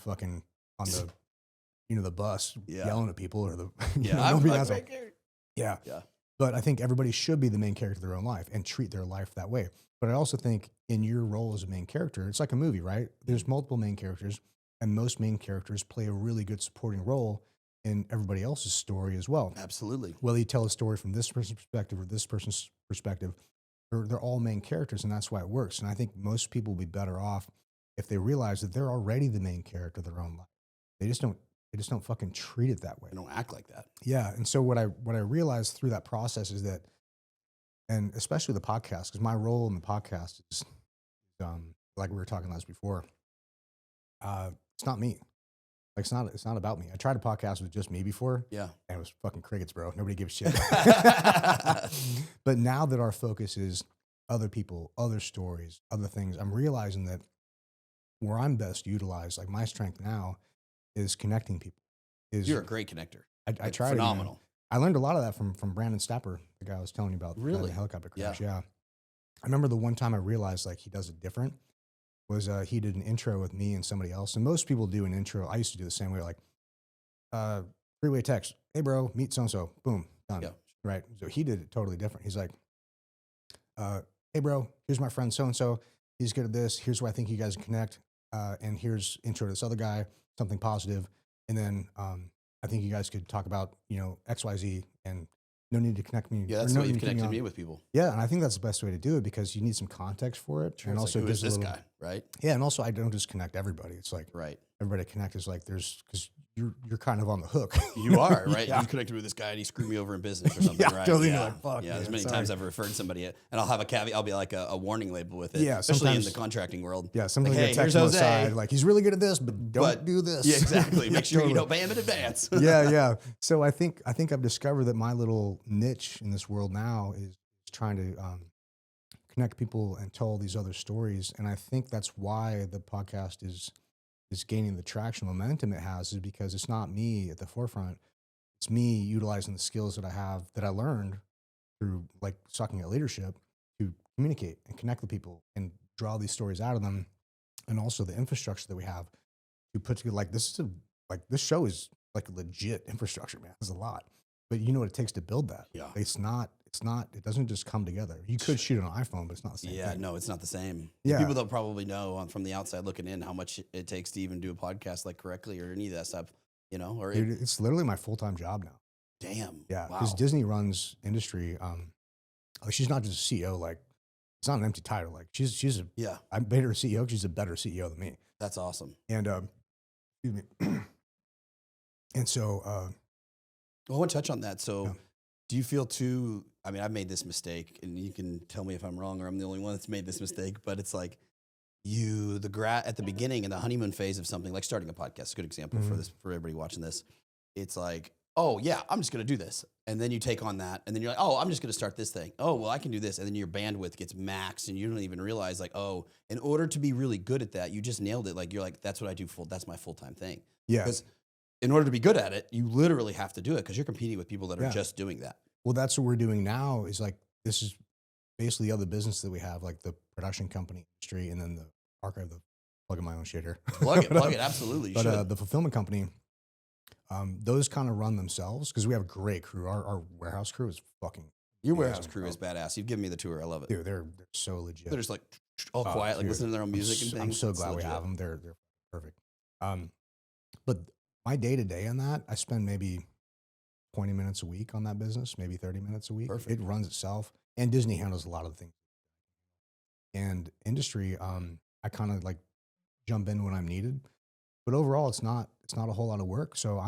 the bus Yeah. yelling at people or the Yeah, don't be an like, asshole. "Hey, Yeah. Yeah. But I think everybody should be the main character of their own life and treat their life that way. But I also think in your role as a main character, it's like a movie, right? There's multiple main characters, and most main characters play a really good supporting role in everybody else's story as well. Absolutely. Whether you tell a story from this person's perspective or this person's perspective, they're all main characters, and that's why it works. And I think most people will be better off if they realize that they're already the main character of their own life. They just don't fucking treat it that way. I don't act like that. Yeah. And so what I realized through that process is that, and especially the podcast, because my role in the podcast is, like we were talking last before, it's not me. Like it's not about me. I tried a podcast with just me before. Yeah. And it was fucking crickets, bro. Nobody gives a shit. But now that our focus is other people, other stories, other things, I'm realizing that where I'm best utilized, like my strength now, is connecting people. You're a great connector. I Like, try to, man. phenomenal. I learned a lot of that from Brandon Stapper, the guy I was telling you about, Really? the helicopter crash. Yeah. Yeah. I remember the one time I realized like he does it different was he did an intro with me and somebody else. And most people do an intro. I used to do the same way, like three-way text. Hey, bro, meet so-and-so. Boom, done. Yeah. Right. So he did it totally different. He's like, hey, bro, here's my friend so-and-so. He's good at this. Here's where I think you guys can connect. And here's intro to this other guy, something positive. And then I think you guys could talk about, XYZ, and no need to connect me. Yeah, or that's no what need you've to keep connected on. me with people. Yeah, and I think that's the best way to do it because you need some context for it. Sure, And it's also like, who is gives a this little, guy, right? yeah, and also I don't just connect everybody. It's like Right. everybody to connect is like because you're kind of on the hook. You are, right? Yeah. You connected with this guy and he screwed me over in business or something, Yeah, right? totally. Yeah. You're like, fuck, Yeah. man, There's many sorry. times I've referred somebody and I'll have a caveat. I'll be like a warning label with it. Yeah, Especially in the sometimes- contracting world. Yeah, sometimes Like, you hey, get text here's on the Jose. side like he's really good at this, but don't do this. Yeah, exactly. Yeah, Make sure you totally. don't pay him in advance. Yeah. So I think I've discovered that my little niche in this world now is trying to connect people and tell these other stories, and I think that's why the podcast is gaining the traction, momentum it has, is because it's not me at the forefront. It's me utilizing the skills that I have that I learned through like sucking at leadership to communicate and connect with people and draw these stories out of them, and also the infrastructure that we have to put together. Like this show is like a legit infrastructure, man. There's a lot, but you know what it takes to build that. Yeah. It doesn't just come together. You could shoot on an iPhone, but it's not the same Yeah, thing. no, it's not the same. Yeah. People don't probably know from the outside looking in how much it takes to even do a podcast like correctly or any of that stuff, or Dude, it's literally my full-time job now. damn. Yeah, Wow. because Disney runs industry. Like she's not just a CEO. Like it's not an empty title. Like she's a. Yeah, I made her a CEO. She's a better CEO than me. that's awesome. And excuse me. And so Well, I want to touch on that. So, Yeah. do you feel too? I mean, I've made this mistake, and you can tell me if I'm wrong or I'm the only one that's made this mistake. But it's like at the beginning in the honeymoon phase of something, like starting a podcast. A good example for Mhm. this for everybody watching this. It's like, oh yeah, I'm just going to do this, and then you take on that, and then you're like, oh, I'm just going to start this thing. Oh well, I can do this, and then your bandwidth gets maxed, and you don't even realize like, oh, in order to be really good at that, you just nailed it. Like you're like, that's what I do that's my full time thing. yeah. Because in order to be good at it, you literally have to do it because you're competing with people that are Yeah. just doing that. Well, that's what we're doing now. Is like this is basically the other business that we have, like the production company industry, and then the archive. The plug in my own shit here. Plug it, absolutely. You But should. the fulfillment company, those kind of run themselves because we have a great crew. Our warehouse crew is fucking. Your yeah, warehouse crew is badass. You've given me the tour. I love it. Dude, they're so legit. They're just like all Oh, quiet, like dude, listening to their own music and things. I'm so It's glad we legit. have them. They're perfect. But my day to day on that, I spend maybe 20 minutes a week on that business, maybe 30 minutes a week. Perfect. It runs itself, and Disney handles a lot of the things. And industry, I kind of like jump in when I'm needed, but overall, it's not a whole lot of work. So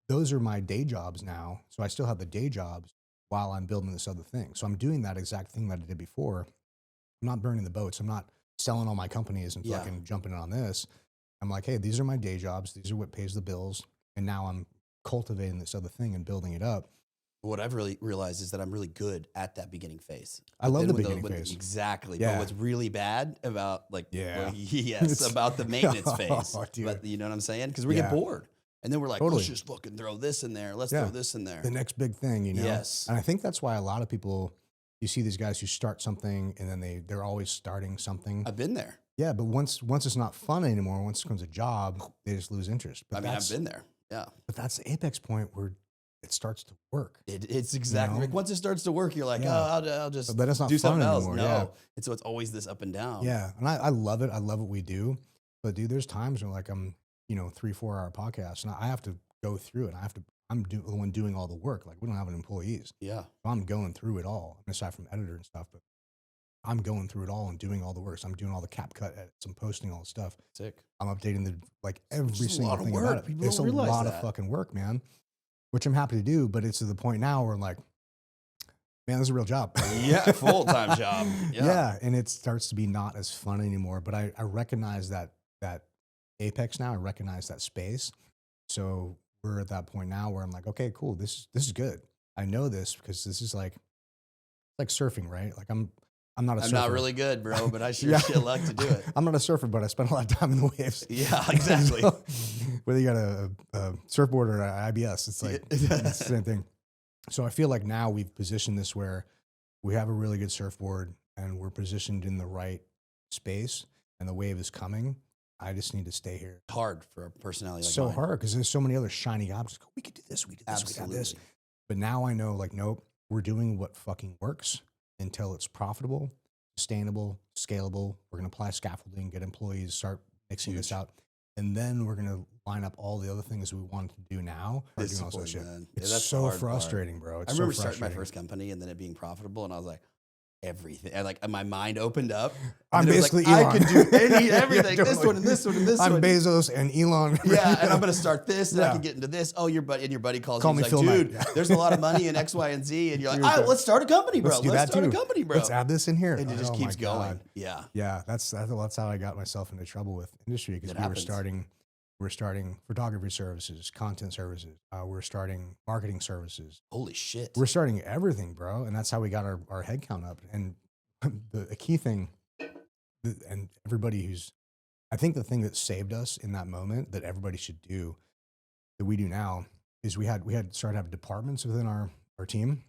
those are my day jobs now. So I still have the day jobs while I'm building this other thing. So I'm doing that exact thing that I did before. I'm not burning the boats. I'm not selling all my companies and Yeah. fucking jumping in on this. I'm like, hey, these are my day jobs. These are what pays the bills. And now I'm cultivating this other thing and building it up. What I've really realized is that I'm really good at that beginning phase. I But love then the when beginning when- phase. Exactly. Yeah. But what's really bad about Yeah. yes, It's- about the maintenance Oh, phase. dude. But you know what I'm saying? Because we Yeah. get bored. And then we're like, Totally. let's just fucking throw this in there. Let's Yeah. throw this in there. The next big thing, Yes. And I think that's why a lot of people, you see these guys who start something and then they're always starting something. I've been there. Yeah, but once it's not fun anymore, once it becomes a job, they just lose interest. But I mean, I've been there. Yeah. But that's the apex point where it starts to work. It's exactly know? like once it starts to work, you're like, Yeah. oh, I'll just But then it's not do fun something else. anymore. No. Yeah. And so it's always this up and down. Yeah, and I love it. I love what we do. But dude, there's times when like I'm 3-4 hour podcast, and I have to go through it. I'm the one doing all the work. Like we don't have any employees. Yeah. So I'm going through it all, aside from editor and stuff. But I'm going through it all and doing all the work. So I'm doing all the cap cut edits. I'm posting all the stuff. Sick. I'm updating every just a single lot of thing work. about it. People It's don't a realize lot that. of fucking work, man. Which I'm happy to do, but it's to the point now where I'm like, man, this is a real job. Yeah, full-time job. Yeah. And it starts to be not as fun anymore. But I recognize that apex now. I recognize that space. So we're at that point now where I'm like, okay, cool. This is good. I know this because this is like surfing, right? Like I'm not a I'm surfer. not really good, bro, but I sure Yeah. shit luck to do it. I'm not a surfer, but I spend a lot of time in the waves. Yeah, exactly. So, whether you got a surfboard or an IBS, it's like it's the same thing. So I feel like now we've positioned this where we have a really good surfboard and we're positioned in the right space and the wave is coming. I just need to stay here. It's hard for a personality like So mine. hard because there's so many other shiny objects. We could do this, we did this, we got this. Absolutely. But now I know, like, nope, we're doing what fucking works until it's profitable, sustainable, scalable. We're going to apply scaffolding, get employees, start mixing this Huge. out. and then we're gonna line up all the other things we want to do now. Or doing all Discipline, this shit. man. It's That's the so hard part. frustrating, bro. It's I remember so starting my frustrating. first company and then it being profitable, and I was like, everything. And like my mind opened up. I'm and it was basically like, Elon. I could do everything. Yeah, This totally. one and this one and this I'm one. Bezos and Elon. Yeah, and I'm gonna start this, and I Yeah. can get into this. Oh, your buddy calls Call you. me He's Phil like, Knight. dude, Yeah. there's a lot of money in X, Y, and Z, and you're like, Dude, all right, let's start a company, bro. Let's do Let's that start too. a company, bro. Let's add this in here. And it just Oh keeps my going. God. Yeah. Yeah, that's how I got myself into trouble with industry, because It we happens. were starting photography services, content services. We're starting marketing services. Holy shit. We're starting everything, bro, and that's how we got our headcount up. And the key thing, and everybody I think the thing that saved us in that moment that everybody should do, that we do now, is we had started to have departments within our team.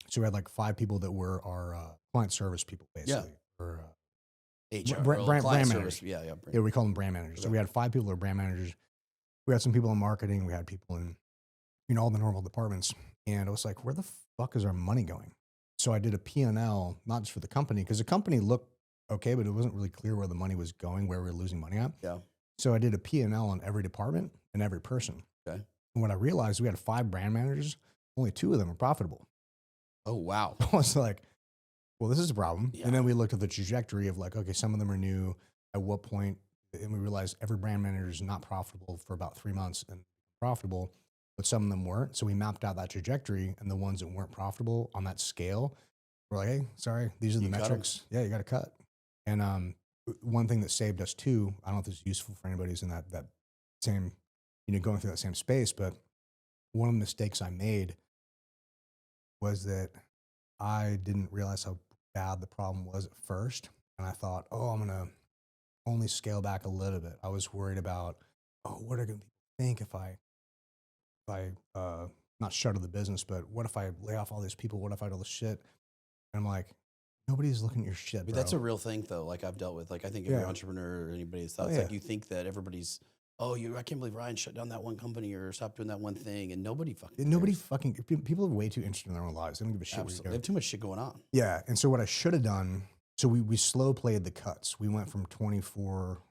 So we had like 5 people that were our client service people, basically. Or HR, brand client managers. service. Yeah. yeah, we call them brand managers. So Okay. we had 5 people that were brand managers. We had some people in marketing. We had people in, all the normal departments. And I was like, where the fuck is our money going? So I did a P&L, not just for the company, because the company looked okay, but it wasn't really clear where the money was going, where we were losing money at. Yeah. So I did a P&L on every department and every person. Okay. And what I realized, we had 5 brand managers, only 2 of them were profitable. Oh, wow. I was like, well, this is a problem. Yeah. And then we looked at the trajectory of like, okay, some of them are new. At what point? And we realized every brand manager is not profitable for about 3 months and profitable, but some of them weren't. So we mapped out that trajectory, and the ones that weren't profitable on that scale, we're like, hey, sorry, these are the You cut 'em. metrics. Yeah, you got to cut. And one thing that saved us too, I don't know if this is useful for anybody who's in that same, going through that same space, but one of the mistakes I made was that I didn't realize how bad the problem was at first. And I thought, oh, I'm going to only scale back a little bit. I was worried about, oh, what are going to think if I not shutter the business, but what if I lay off all these people? What if I do all this shit? And I'm like, nobody's looking at your shit, But bro. that's a real thing, though. Like I've dealt with, like I think every Yeah. entrepreneur or anybody that's Oh, it's yeah. like you think that everybody's, I can't believe Ryan shut down that one company or stopped doing that one thing, and nobody fucking Nobody cares. fucking, people are way too interested in their own lives. They don't give a shit what Absolutely. you're They have doing. too much shit going on. Yeah. And so what I should have done, so we slow played the cuts. We went from 24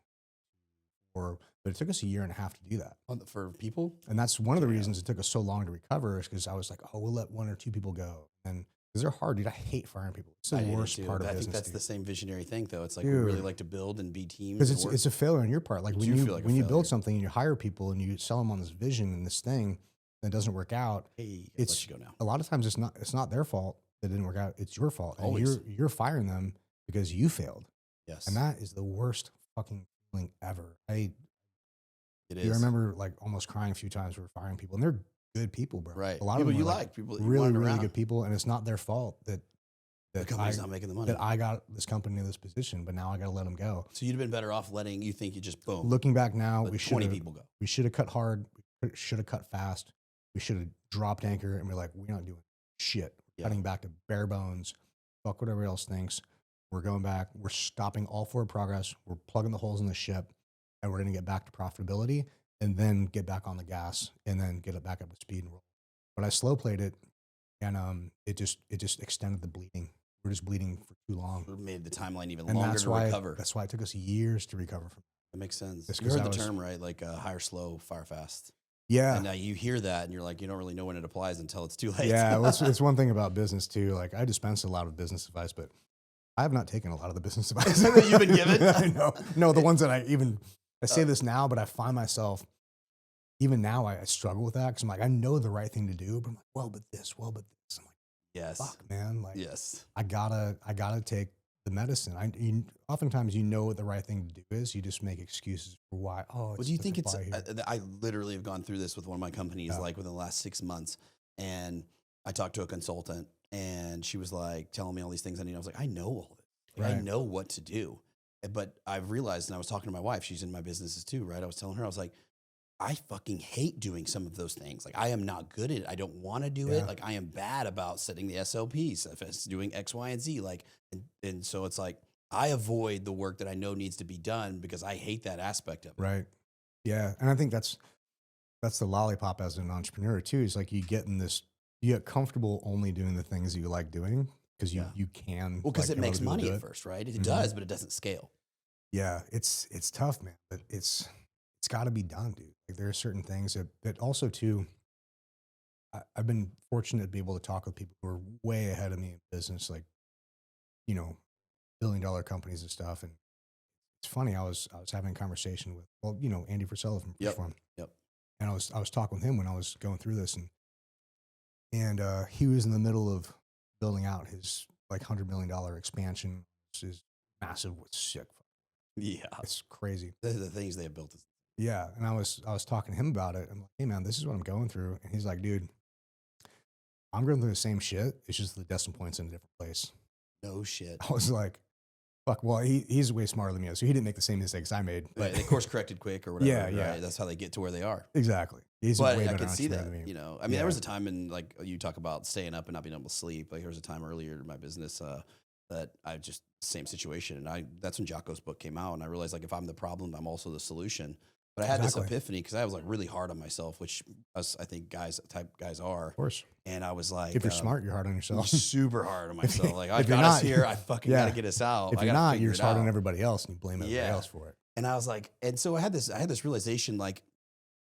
but it took us a year and a half to do that. For people? And that's one of the Yeah. reasons it took us so long to recover, is because I was like, oh, we'll let 1 or 2 people go. And because they're hard, dude. I hate firing people. It's the I hate it worst too. part of I business. think that's dude. the same visionary thing, though. It's like we really Dude. like to build and be teams. Because and work. it's a failure on your part. Like You when do you feel like a when you failure. build something and you hire people and you sell them on this vision and this thing that doesn't work out, Hey, it's let you go now. a lot of times it's not their fault that it didn't work out. It's your fault. And Always. you're firing them because you failed. Yes, And that is the worst fucking feeling ever. it is. You remember like almost crying a few times for firing people, and they're good people, bro. Right. A lot People of them you are, like, people that you really, wanted really around. good people, and it's not their fault The that company's not making the money. I got this company in this position, but now I got to let them go. So you'd have been better off letting you think you just boom. Looking back now, let we 20 should people go. have cut hard. We should have cut fast. We should have dropped anchor and we're like, we're not doing shit. Yeah. Cutting back to bare bones. Fuck what everybody else thinks. We're going back. We're stopping all forward progress. We're plugging the holes in the ship, and we're going to get back to profitability, and then get back on the gas, and then get it back up to speed and roll. But I slow played it, and it just extended the bleeding. We're just bleeding for too long, It made the timeline even and longer that's to why recover. that's why it took us years to recover from. That makes sense. Just You 'cause heard I the was- term, right? Like hire slow, fire fast. Yeah, And now you hear that and you're like, you don't really know when it applies until it's too late. yeah. Well, it's one thing about business too. Like I dispense a lot of business advice, but I have not taken a lot of the business advice That you've been given? I know. No, the ones that I say this now, but I find myself, even now, I struggle with that because I'm like, I know the right thing to do, but I'm like, well, but this. I'm like, Yes. fuck, man. Like, Yes. I gotta take the medicine. Oftentimes, you know what the right thing to do is. You just make excuses for why. Oh, Well, do you think it's? doesn't apply here. I literally have gone through this with one of my companies, Yeah. like within the last 6 months, and I talked to a consultant, and she was like telling me all these things I need. I was like, I know all this. Like, I Right. know what to do, but I've realized, and I was talking to my wife. She's in my businesses too, right? I was telling her, I was like, I fucking hate doing some of those things. Like I am not good at it. I don't want to do Yeah. it. Like I am bad about setting the SOPs. If it's doing X, Y, and Z, like, and so it's like I avoid the work that I know needs to be done because I hate that aspect of it. Right. Yeah. And I think that's the lollipop as an entrepreneur too. Is like you get comfortable only doing the things that you like doing because Yeah. you can. Well, because like, it makes other people money do at it. first, right? It Mhm. does, but it doesn't scale. Yeah. It's tough, man. But it's it's got to be done, dude. Like there are certain things that also too. I've been fortunate to be able to talk with people who are way ahead of me in business, like, you know, $1 billion companies and stuff. And it's funny. I was having a conversation with, well, Andy Frisella from Yep. Freeform, Yep. and I was talking with him when I was going through this, and he was in the middle of building out his like $100 million expansion. This is massive, with sick. Yeah. It's crazy. The things they have built. Yeah, and I was talking to him about it. I'm like, hey man, this is what I'm going through, and he's like, dude, I'm going through the same shit. It's just the decimal point's in a different place. No shit. I was like, fuck. Well, he's way smarter than me, so he didn't make the same mistakes I made. Right. They course corrected quick or whatever. Yeah, yeah. Right? That's how they get to where they are. Exactly. He's But way I better can see that, entrepreneur than me. I mean, there was a time in, like, you talk about staying up and not being able to sleep. Like, there was a time earlier in my business that I just, same situation. And that's when Jocko's book came out. And I realized, like, if I'm the problem, I'm also the solution. But I had this epiphany because I was, like, really hard on myself, which us, I think, guys are. Of course. And I was like, If you're smart, you're hard on yourself. super hard on myself. Like, I if you're got us not- here. I fucking yeah. got to get us out. If I you're gotta not, figure you're it just hard on out. everybody else, and you blame everybody Yeah. else for it. And I was like, and so I had this realization, like,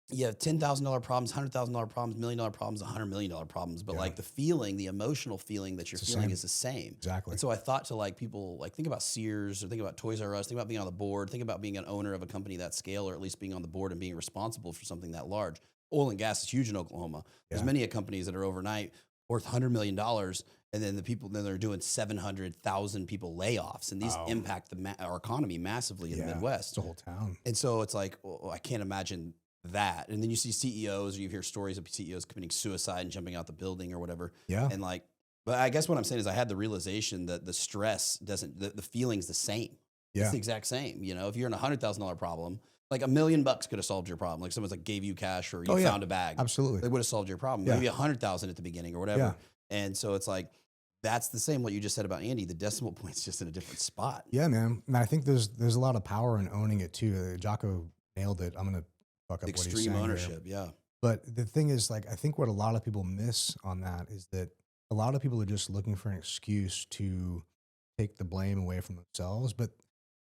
you have $10,000 problems, $100,000 problems, $1 million problems, $100 million problems, but like the emotional feeling that you're feeling is the same. Exactly. And so I thought to, like, people, like, think about Sears or think about Toys R Us, think about being on the board, think about being an owner of a company that scale, or at least being on the board and being responsible for something that large. Oil and gas is huge in Oklahoma. There's many companies that are overnight worth $100 million. And then then they're doing 700,000 people layoffs. And these impact our economy massively in the Midwest. It's a whole town. And so it's like, well, I can't imagine that. And then you see CEOs, or you hear stories of CEOs committing suicide and jumping out the building or whatever. Yeah. And like, but I guess what I'm saying is I had the realization that the stress the feeling's the same. Yeah. It's the exact same. If you're in $100,000 problem, like $1 million could have solved your problem. Like someone's like gave you cash or you found a bag. Absolutely. They would have solved your problem. Yeah. Maybe 100,000 at the beginning or whatever. Yeah. And so it's like, that's the same what you just said about Andy. The decimal point's just in a different spot. Yeah, man. And I think there's a lot of power in owning it too. Jocko nailed it. I'm gonna fuck up what he's saying Extreme here. ownership, yeah. But the thing is, like, I think what a lot of people miss on that is that a lot of people are just looking for an excuse to take the blame away from themselves. But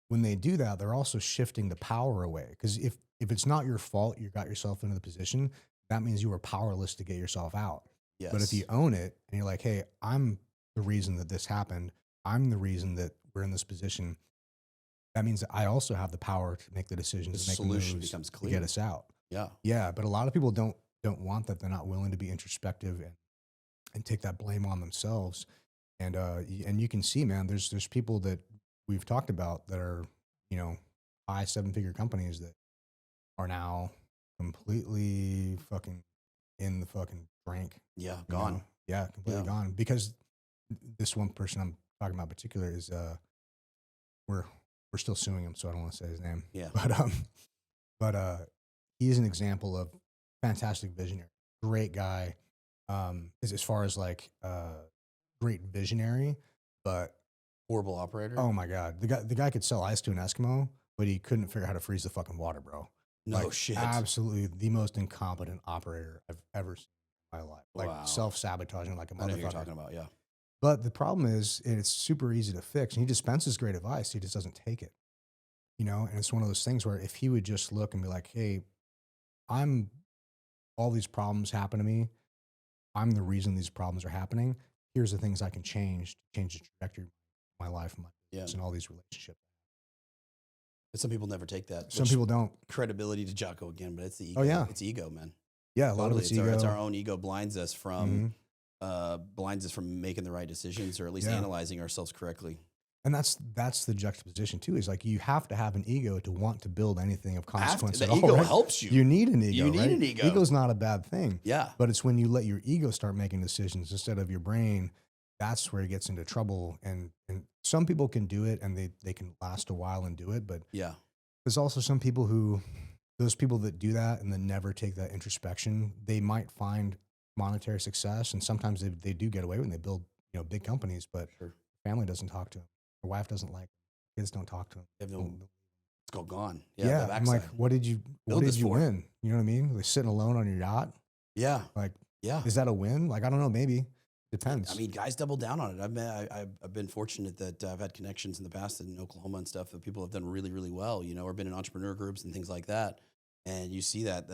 when they do that, they're also shifting the power away. Because if it's not your fault, you got yourself into the position, that means you were powerless to get yourself out. Yes. But if you own it and you're like, hey, I'm the reason that this happened, I'm the reason that we're in this position, that means that I also have the power to make the decisions, the to make the solution moves becomes to clear. get us out. Yeah. Yeah, but a lot of people don't want that. They're not willing to be introspective and take that blame on themselves. And you can see, man, there's people that we've talked about that are, high 7-figure companies that are now completely fucking in the fucking drink. Yeah, gone. Yeah, completely gone. Because this one person I'm talking about in particular is we're still suing him, so I don't want to say his name. Yeah. But he's an example of fantastic visionary, great guy. As far as like great visionary, but Horrible operator. oh my god, the guy could sell ice to an Eskimo, but he couldn't figure out how to freeze the fucking water, bro. No Like, shit. Absolutely the most incompetent operator I've ever seen in my life. Like Wow. self-sabotaging like a I know who you're motherfucker. talking about, yeah. But the problem is it's super easy to fix. And he dispenses great advice. He just doesn't take it. And it's one of those things where if he would just look and be like, hey, all these problems happen to me. I'm the reason these problems are happening. Here's the things I can change to change the trajectory of my life and my business and all these relationships. But some people never take that. Some people don't. Credibility to Jocko again, but it's the ego. Oh, yeah. It's ego, man. Yeah, a lot of it's ego. It's our own ego blinds us from making the right decisions, or at least analyzing ourselves correctly. And that's the juxtaposition too, is like you have to have an ego to want to build anything of consequence at all. The ego right? helps you. You need an ego. You need right? an ego. Ego's not a bad thing. Yeah. But it's when you let your ego start making decisions instead of your brain, that's where it gets into trouble. And some people can do it and they can last a while and do it. But yeah, there's also some people those people that do that and then never take that introspection, they might find monetary success. And sometimes they do get away when they build, big companies, but family doesn't talk to them. Their wife doesn't like them. Kids don't talk to them. They have it's all gone. Yeah. I'm like, what did you win? You know what I mean? Like sitting alone on your yacht. Yeah. Like, yeah. Is that a win? Like, I don't know. Maybe. Depends. I mean, guys double down on it. I've been fortunate that I've had connections in the past in Oklahoma and stuff that people have done really, really well, or been in entrepreneur groups and things like that. And you see that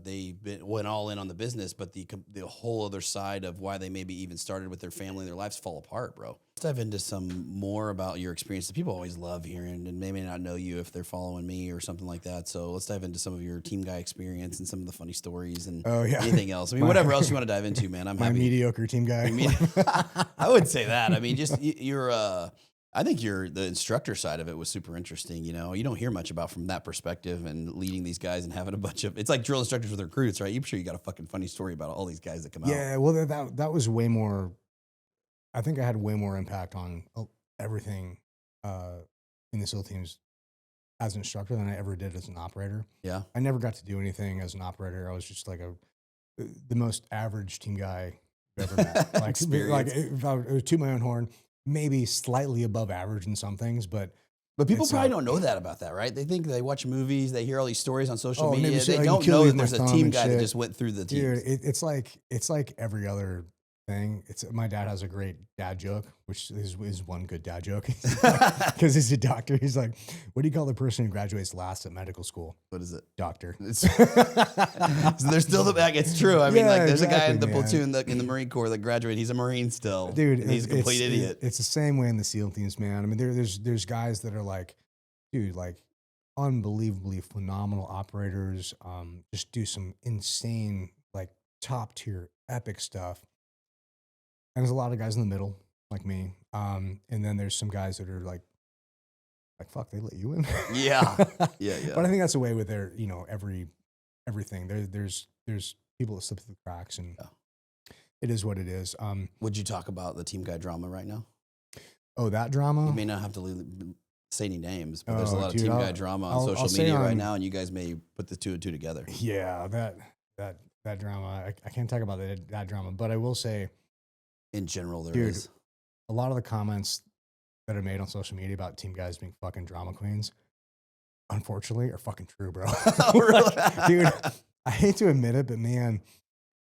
they went all in on the business, but the whole other side of why they maybe even started with their family and their lives fall apart, bro. Let's dive into some more about your experience. People always love hearing, and they may not know you if they're following me or something like that. So let's dive into some of your team guy experience and some of the funny stories and anything else. I mean, whatever else you want to dive into, man. I'm happy. Mediocre team guy. I wouldn't say that. I mean, just I think the instructor side of it was super interesting. You know, you don't hear much about from that perspective and leading these guys and having a bunch of, it's like drill instructors with recruits, right? I'm sure you got a fucking funny story about all these guys that come out. Yeah, well, that was way more, I think I had way more impact on everything in the SEAL teams as an instructor than I ever did as an operator. Yeah. I never got to do anything as an operator. I was just like the most average team guy I've ever met. Like, if I would toot my own horn, maybe slightly above average in some things, but people probably don't know that about that, right? They think they watch movies, they hear all these stories on social media. Maybe They don't know that there's a team guy that just went through the teams. Dude, it's like every other thing. My dad has a great dad joke, which is one good dad joke. Because he's a doctor. He's like, what do you call the person who graduates last at medical school? What is it? Doctor. So they're still the back. It's true. I mean, there's a guy in the platoon in the Marine Corps that graduated. He's a Marine still. Dude, and he's a complete idiot. It's the same way in the SEAL teams, man. I mean, there's guys that are like, dude, like unbelievably phenomenal operators, just do some insane, like top tier epic stuff. And there's a lot of guys in the middle, like me. And then there's some guys that are like fuck, they let you in. Yeah. But I think that's the way with their, everything. There's people that slip through the cracks, and it is what it is. Would you talk about the team guy drama right now? Oh, that drama? You may not have to say any names, but there's a lot of team guy drama on social media right now, and you guys may put the two and two together. Yeah, that drama. I can't talk about that drama, but I will say, in general, there dude, is a lot of the comments that are made on social media about team guys being fucking drama queens, unfortunately, are fucking true, bro. Dude, I hate to admit it, but man,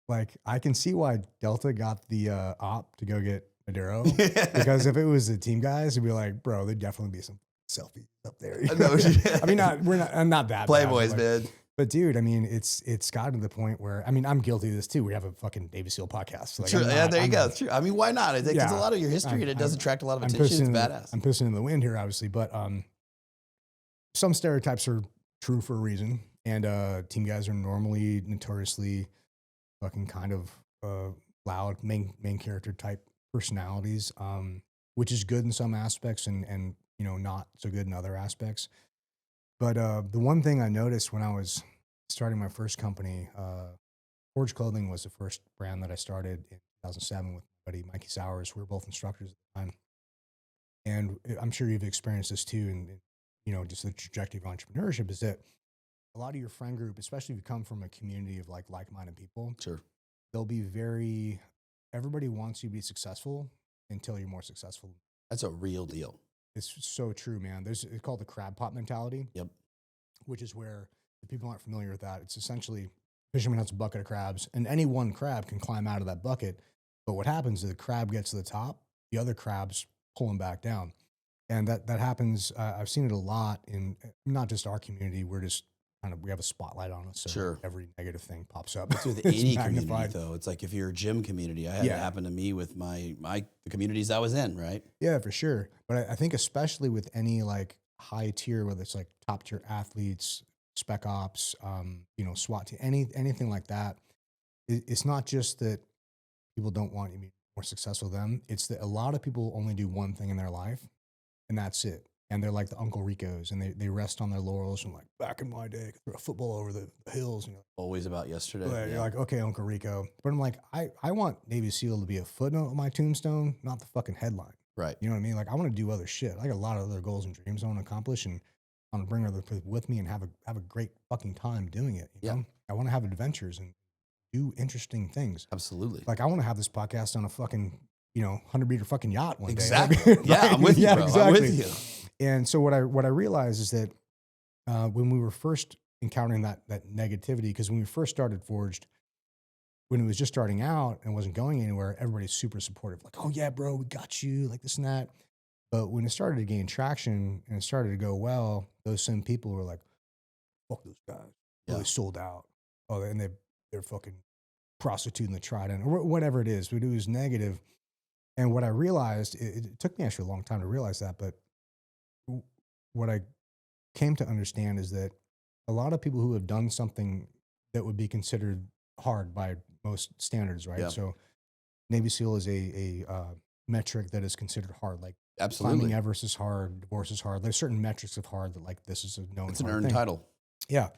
like, I can see why Delta got the op to go get Maduro, because if it was the team guys, it'd be like, bro, there'd definitely be some selfies up there. I mean, I'm not that Playboys, bad, man. But dude, I mean, it's gotten to the point where, I mean, I'm guilty of this too. We have a fucking Navy SEAL podcast. Like, true. There you go. True. I mean, why not? It's a lot of your history, and it does attract a lot of attention. It's badass. I'm pissing in the wind here, obviously, but some stereotypes are true for a reason, and team guys are normally notoriously fucking kind of loud, main character type personalities, which is good in some aspects, and not so good in other aspects. But the one thing I noticed when I was starting my first company, Forge Clothing was the first brand that I started in 2007 with my buddy Mikey Sowers. We were both instructors at the time. And I'm sure you've experienced this too, and just the trajectory of entrepreneurship is that a lot of your friend group, especially if you come from a community of like-minded people, sure, they'll be everybody wants you to be successful until you're more successful. That's a real deal. It's so true, man. It's called the crab pot mentality. Yep. Which is where, if people aren't familiar with that, it's essentially fisherman has a bucket of crabs, and any one crab can climb out of that bucket. But what happens is the crab gets to the top, the other crabs pull him back down. And that happens. I've seen it a lot in not just our community. We're just we have a spotlight on us. So sure, every negative thing pops up. It's with any community, though. It's like if you're a gym community, I had it happen to me with the communities I was in, right? Yeah, for sure. But I think especially with any high tier, whether it's top tier athletes, spec ops, SWAT team, anything like that, it's not just that people don't want you to be more successful than them. It's that a lot of people only do one thing in their life, and that's it. And they're like the Uncle Ricos, and they rest on their laurels from back in my day, I could throw a football over the hills. And always about yesterday. You're like, okay, Uncle Rico. But I'm like, I want Navy SEAL to be a footnote on my tombstone, not the fucking headline. Right. You know what I mean? I want to do other shit. I got a lot of other goals and dreams I want to accomplish, and I want to bring other people with me and have a great fucking time doing it. You know? I want to have adventures and do interesting things. Absolutely. I want to have this podcast on a fucking 100-meter fucking yacht one day. Exactly. Yeah, I'm with you, bro. Exactly. I'm with you. And so what I realized is that when we were first encountering that negativity, because when we first started Forged, when it was just starting out and wasn't going anywhere, everybody's super supportive. Like, oh yeah, bro, we got you, like this and that. But when it started to gain traction and it started to go well, those same people were like, fuck those guys. Oh, Yeah. they sold out. Oh, and they're fucking prostituting the Trident or whatever it is, but it was negative. And what I realized, it took me actually a long time to realize that, but w- what I came to understand is that a lot of people who have done something that would be considered hard by most standards, right? Yeah. So Navy SEAL is a metric that is considered hard. Like climbing Absolutely. Everest is hard, divorce is hard. There's certain metrics of hard that like this is a known It's an hard earned thing. title. Yeah.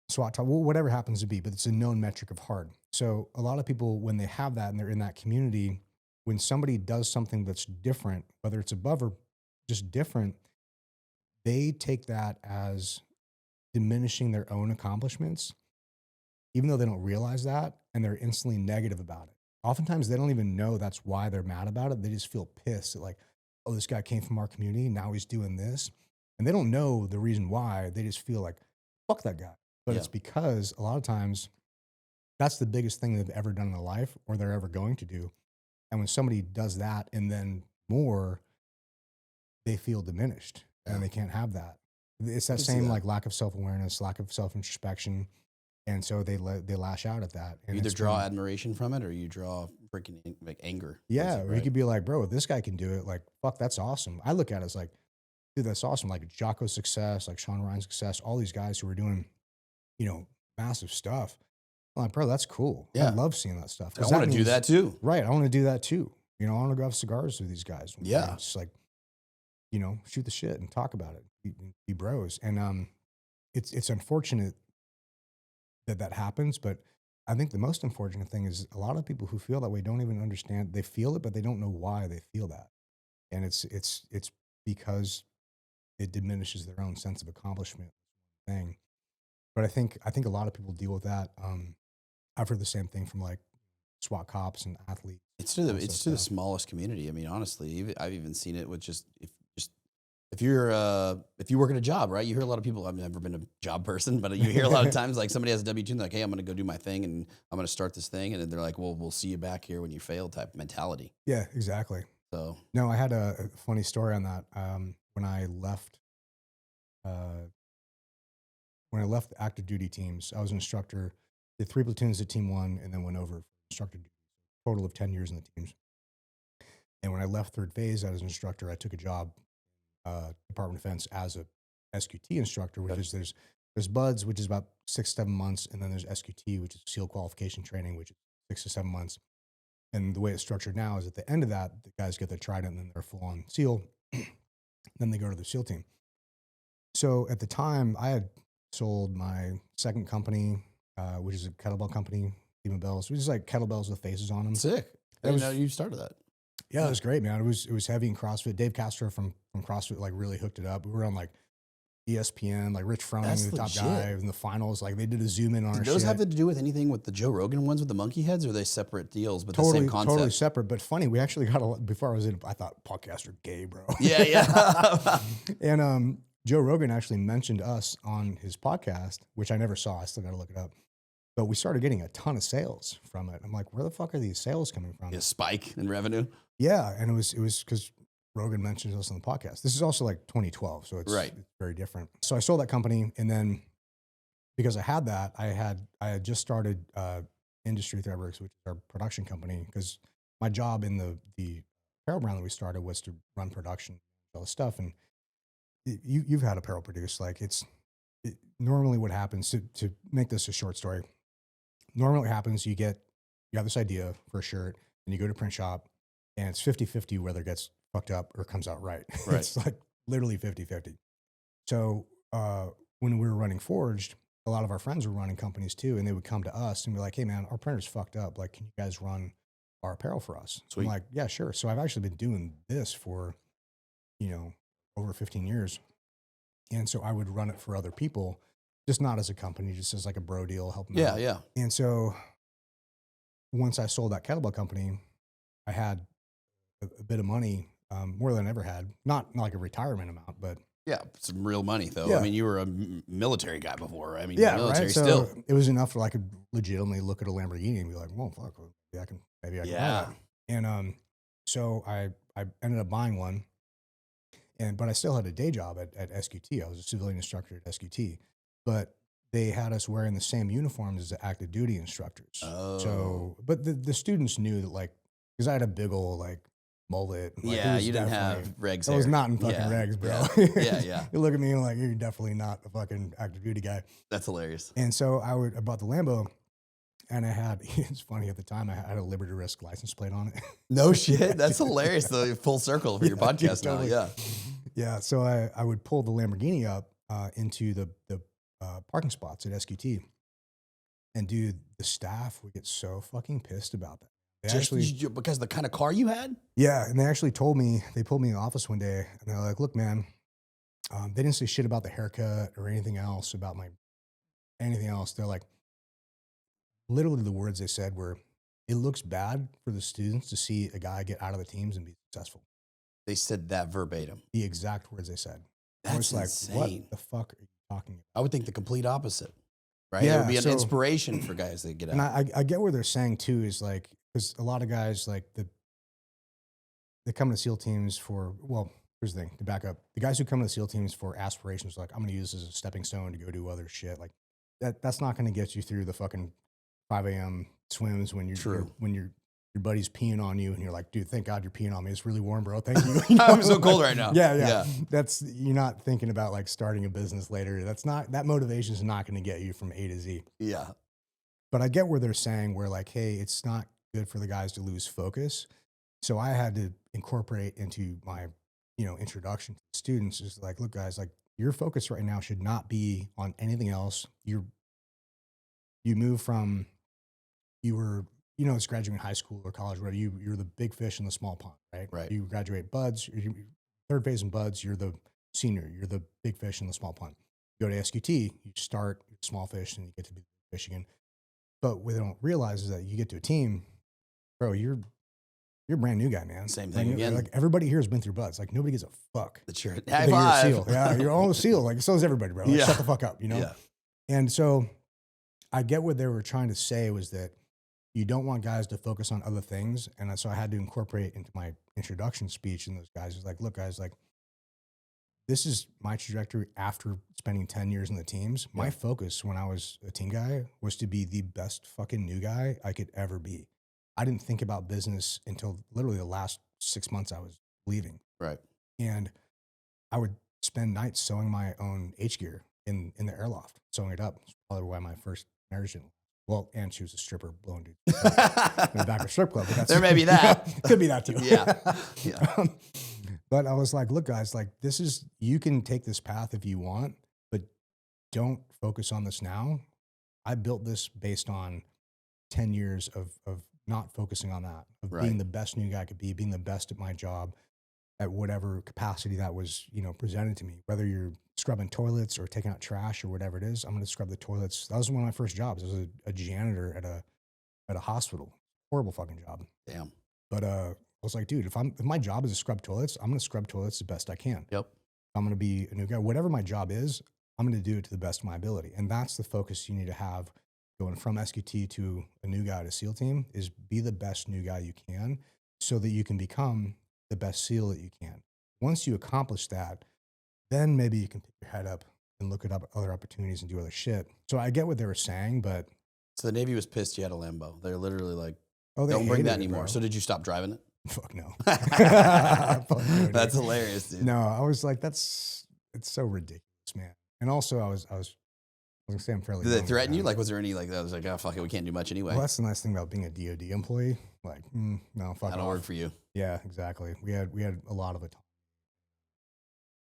SWAT time, whatever happens to be, but it's a known metric of hard. So a lot of people, when they have that and they're in that community, when somebody does something that's different, whether it's above or just different, they take that as diminishing their own accomplishments, even though they don't realize that, and they're instantly negative about it. Oftentimes, they don't even know that's why they're mad about it. They just feel pissed at like, oh, this guy came from our community, now he's doing this. And they don't know the reason why. They just feel like, fuck that guy. But Yeah. it's because a lot of times that's the biggest thing they've ever done in their life or they're ever going to do. And when somebody does that and then more, they feel diminished Yeah. and they can't have that. It's that can see same that. like lack of self-awareness, lack of self-introspection. And so they lash out at that. And You either it's draw when- admiration from it or you draw freaking like anger. yeah, towards it, or you right? could be like, bro, if this guy can do it, like, fuck, that's awesome. I look at it as like, dude, that's awesome. Like Jocko's success, like Sean Ryan's success, all these guys who are doing, massive stuff. I'm like, bro, that's cool. Yeah. I love seeing that stuff. I 'Cause want to do means- that too. Right. I want to do that too. I want to go have cigars with these guys. Yeah. It's like, shoot the shit and talk about it, be bros. And it's unfortunate that happens, but I think the most unfortunate thing is a lot of people who feel that way don't even understand. They feel it, but they don't know why they feel that. And it's because it diminishes their own sense of accomplishment thing. But I think a lot of people deal with that. I've heard the same thing from like SWAT cops and athletes. It's to the Also it's to the stuff. smallest community. I mean, honestly, I've even seen it with just if you work at a job, right? You hear a lot of people. I've never been a job person, but you hear a lot of times like somebody has a W-2 and they're like, hey, I'm going to go do my thing and I'm going to start this thing, and then they're like, well, we'll see you back here when you fail type mentality. Yeah, exactly. So No, I had a funny story on that. When I left, the active duty teams, I was an instructor. Did 3 platoons at Team 1, and then went over for instructor duty. Total of 10 years in the teams. And when I left third phase as an instructor, I took a job, Department of Defense, as a SQT instructor, which is there's BUDS, which is about 6-7 months, and then there's SQT, which is SEAL qualification training, which is 6 to 7 months. And the way it's structured now is at the end of that, the guys get their Trident, and then they're full on SEAL. Then they go to the SEAL team. So at the time, I had sold my second company, which is a kettlebell company, Demon Bells, which is like kettlebells with faces on them. sick. I That didn't was- know you started that. Yeah, it was great, man. It was heavy in CrossFit. Dave Castro from CrossFit like really hooked it up. We were on like ESPN, like Rich Froning, That's the top legit. guy in the finals. Like they did a zoom in on our Did those shit. have to do with anything with the Joe Rogan ones with the monkey heads, or are they separate deals, but the Totally, same concept? totally separate, but funny. We actually got before I was in. I thought podcasts are gay, bro. Yeah, yeah. And Joe Rogan actually mentioned us on his podcast, which I never saw. I still got to look it up. But we started getting a ton of sales from it. I'm like, where the fuck are these sales coming from? A spike in revenue. Yeah, and it was because Rogan mentioned us on the podcast. This is also like 2012, so it's very different. So I sold that company, and then because I had that, I had just started Industry Threadworks, which is our production company. Because my job in the apparel brand that we started was to run production, all this stuff, and you've had apparel produced. Like normally what happens to make this a short story. Normally what happens, you have this idea for a shirt, and you go to print shop, and it's 50-50 whether it gets fucked up or comes out right. Right. It's like literally 50-50. So when we were running Forged, a lot of our friends were running companies too, and they would come to us and be like, hey man, our printer's fucked up. Like, can you guys run our apparel for us? Sweet. I'm like, yeah, sure. So I've actually been doing this for, over 15 years. And so I would run it for other people, just not as a company, just as like a bro deal, help them out. Yeah. And so once I sold that kettlebell company, I had a bit of money, more than I ever had. Not like a retirement amount, but Yeah, some real money though. Yeah. I mean, you were a military guy before. Right? I mean, yeah, military right. So still. it was enough where I could legitimately look at a Lamborghini and be like, "Well, fuck, maybe I can buy Yeah. that." And so I ended up buying one, but I still had a day job at SQT. I was a civilian instructor at SQT, but they had us wearing the same uniforms as the active duty instructors. Oh. So, but the students knew that, like, because I had a big old like mullet. And, like, it Yeah, was you didn't have definitely- regs. I was hair. not in fucking Yeah, regs, bro. Yeah. You look at me and like, you're definitely not a fucking active duty guy. That's hilarious. And so I bought the Lambo, and I had, it's funny, at the time I had a Liberty Risk license plate on it. No shit. That's hilarious. The full circle for your Yeah, dude, podcast now. totally. Yeah. Yeah, so I would pull the Lamborghini up into the parking spots at SQT, and dude, the staff would get so fucking pissed about that. They Because the kind of car you had? yeah, and they actually told me, they pulled me in the office one day, and they're like, "Look, man, they didn't say shit about the haircut or anything else about anything else." They're like, literally the words they said were, "It looks bad for the students to see a guy get out of the teams and be successful." They said that verbatim. The exact words they said. I That's was like, insane. "What the fuck are you talking about?" I would think the complete opposite, right? Yeah, It would be an so- inspiration for guys that get out. And I get where they're saying too is like, because a lot of guys like they come to SEAL teams for, well, here's the thing, to back up, the guys who come to SEAL teams for aspirations, like, I'm going to use this as a stepping stone to go do other shit. Like that's not going to get you through the fucking 5 a.m. swims when your buddy's peeing on you and you're like, dude, thank God you're peeing on me. It's really warm, bro. Thank you. You know? I'm so cold right now. Yeah. You're not thinking about like starting a business later. That motivation is not going to get you from A to Z. Yeah. But I get where they're saying we're like, hey, it's not good for the guys to lose focus. So I had to incorporate into my, introduction to students is like, look, guys, like your focus right now should not be on anything else. You move from, it's graduating high school or college, where you're the big fish in the small pond, right? Right. You graduate buds, third phase in buds, you're the senior, you're the big fish in the small pond. You go to SQT, you start small fish and you get to be the big fish again. But what they don't realize is that you get to a team, bro, you're a brand new guy, man. Same thing again. Like everybody here has been through buds. Like nobody gives a fuck. That's your that high you're a five. SEAL. Yeah, you're all a SEAL. Like so is everybody, bro. Like, Yeah. shut the fuck up, Yeah. And so I get what they were trying to say was that you don't want guys to focus on other things. And so I had to incorporate into my introduction speech. And those guys was like, look, guys, like this is my trajectory after spending 10 years in the teams. My focus when I was a team guy was to be the best fucking new guy I could ever be. I didn't think about business until literally the last 6 months I was leaving. Right. And I would spend nights sewing my own H gear in the airloft, sewing it up. It's probably why my first marriage didn't. Well, and she was a stripper blowing dudes in the back of a strip club. But There may be that. Could be that too. Yeah. Yeah. But I was like, look, guys, like you can take this path if you want, but don't focus on this now. I built this based on 10 years of not focusing on that, of being the best new guy I could be, being the best at my job at whatever capacity that was, presented to me, whether you're scrubbing toilets or taking out trash or whatever it is. I'm going to scrub the toilets. That was one of my first jobs. I was a janitor at a hospital. Horrible fucking job. Damn. But I was like, dude, if my job is to scrub toilets, I'm going to scrub toilets the best I can. Yep. I'm going to be a new guy. Whatever my job is, I'm going to do it to the best of my ability. And that's the focus you need to have going from SQT to a new guy to SEAL team, is be the best new guy you can so that you can become the best SEAL that you can. Once you accomplish that, then maybe you can pick your head up and look at other opportunities and do other shit. So I get what they were saying, but. So the Navy was pissed you had a Lambo. They're literally like, Oh, don't bring that hated it, anymore. bro. So did you stop driving it? Fuck no. That's Fuck no, dude. hilarious, dude. No, I was like, it's so ridiculous, man. And also I was gonna say I'm fairly. Did they young threaten right you? now. Like, was there any, like, that was like, oh, fuck it, we can't do much anyway. Well, that's the nice thing about being a DoD employee. Like, no, fuck That'll off. work for you. Yeah, exactly. We had a lot of autonomy,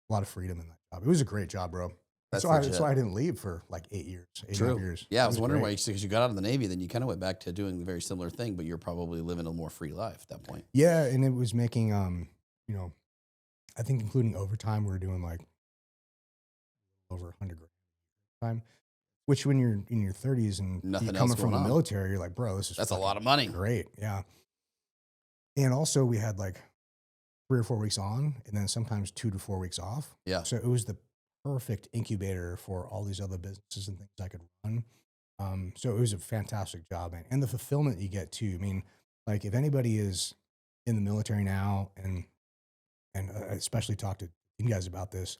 a lot of freedom in that job. It was a great job, bro. That's That's why I didn't leave for like 8 years, 8.5 years. Yeah, I It was wondering great. why, because you got out of the Navy, then you kind of went back to doing the very similar thing, but you're probably living a more free life at that point. Yeah, and it was making, I think including overtime, we were doing like over 100 grand time. Which when you're in your 30s and Nothing you're else coming from going the on. military, you're like, bro, this is That's a fucking lot of money. great. Yeah. And also we had like 3 or 4 weeks on and then sometimes 2 to 4 weeks off. Yeah. So it was the perfect incubator for all these other businesses and things I could run. So it was a fantastic job, man. And the fulfillment you get too. I mean, like if anybody is in the military now and I especially talk to you guys about this,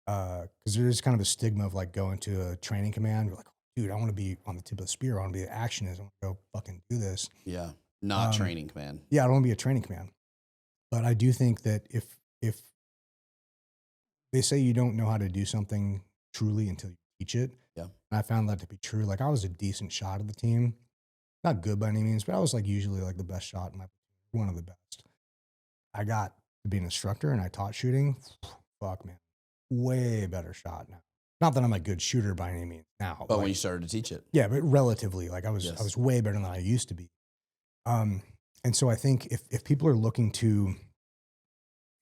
because there's kind of a stigma of like going to a training command. You're like, dude, I want to be on the tip of the spear. I want to be the actionist. I want to go fucking do this. Yeah. Not training command. Yeah, I don't want to be a training command. But I do think that if they say you don't know how to do something truly until you teach it, Yeah. and I found that to be true. Like I was a decent shot of the team, not good by any means, but I was like usually like the best shot in my one of the best. I got to be an instructor and I taught shooting. Fuck man, way better shot now. Not that I'm a good shooter by any means now, But when you started to teach it. yeah, but relatively, like I was Yes. way better than I used to be. And so I think if people are looking to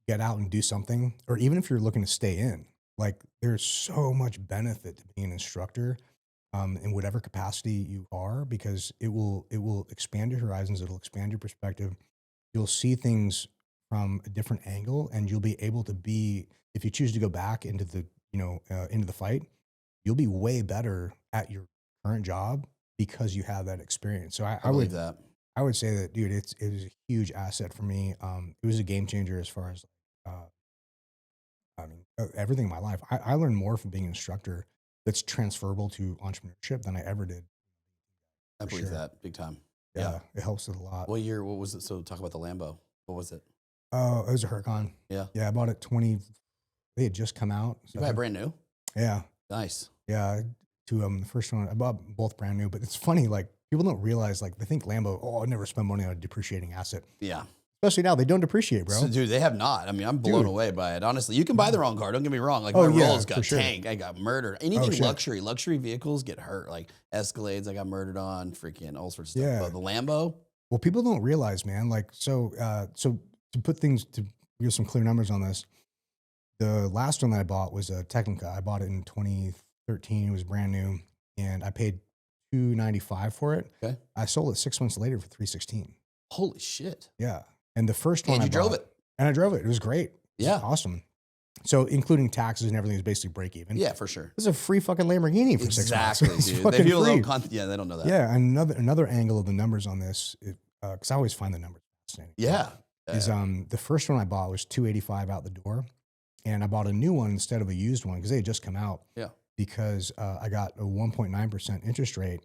get out and do something, or even if you're looking to stay in, like there's so much benefit to being an instructor, in whatever capacity you are, because it will expand your horizons. It'll expand your perspective. You'll see things from a different angle, and you'll be able to be, if you choose to go back into the, into the fight, you'll be way better at your current job because you have that experience. So I believe that. I would say that, dude, it was a huge asset for me. It was a game changer as far as, everything in my life. I learned more from being an instructor that's transferable to entrepreneurship than I ever did. I believe that big time. Yeah, it helps it a lot. What year? What was it? So talk about the Lambo. What was it? Oh, it was a Huracan. Yeah. Yeah, I bought it they had just come out. You buy it brand new? Yeah. Nice. Yeah. Two of them. The first one, I bought both brand new, but it's funny, like people don't realize, like they think Lambo, oh, I never spend money on a depreciating asset. Yeah. Especially now, they don't depreciate, bro. So, dude, they have not. I mean, I'm blown away by it. Honestly, you can buy the wrong car. Don't get me wrong. Like Oh, my yeah, Rolls for got sure. tanked. I got murdered. Anything shit. luxury vehicles get hurt. Like Escalades, I got murdered on. Freaking all sorts of Yeah. stuff. But the Lambo, Well, people don't realize, man. Like, so to put things, to give some clear numbers on this, the last one that I bought was a Technica. I bought it in 2013. It was brand new, and I paid $295 for it. Okay. I sold it 6 months later for $316. holy shit! Yeah, and the first one And you drove bought- it. and I drove it. It was great. It was Yeah. awesome. So, including taxes and everything, is basically break even. Yeah, for sure. This is a free fucking Lamborghini for 6 months. Exactly, It's dude. They fucking people free. don't yeah, they don't know that. Yeah, another angle of the numbers on this, because I always find the numbers fascinating. Yeah. Is the first one I bought was $285 out the door, and I bought a new one instead of a used one because they had just come out. Yeah. Because I got a 1.9% interest rate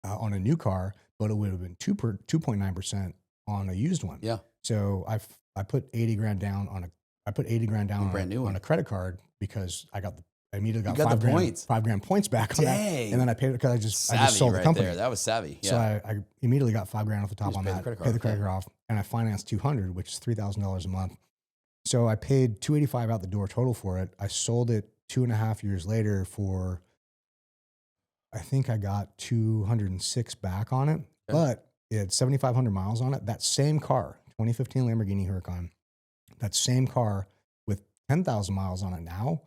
on a new car, but it would have been 2.9% on a used one. Yeah. So I put $80,000 down on brand new on one. a credit card because I immediately got, You got the $5,000 points. $5,000 points back on that, Dang. and then I paid it because I just sold the right company. there. That was savvy. Yeah. So I immediately got $5,000 off the top just on paid the that, credit paid card the off, credit yeah. card off, and I financed $200, which is $3,000 a month. So I paid $285 out the door total for it. I sold it 2.5 years later for, I think I got 206 back on it, but it had 7,500 miles on it. That same car, 2015 Lamborghini Huracan, that same car with 10,000 miles on it now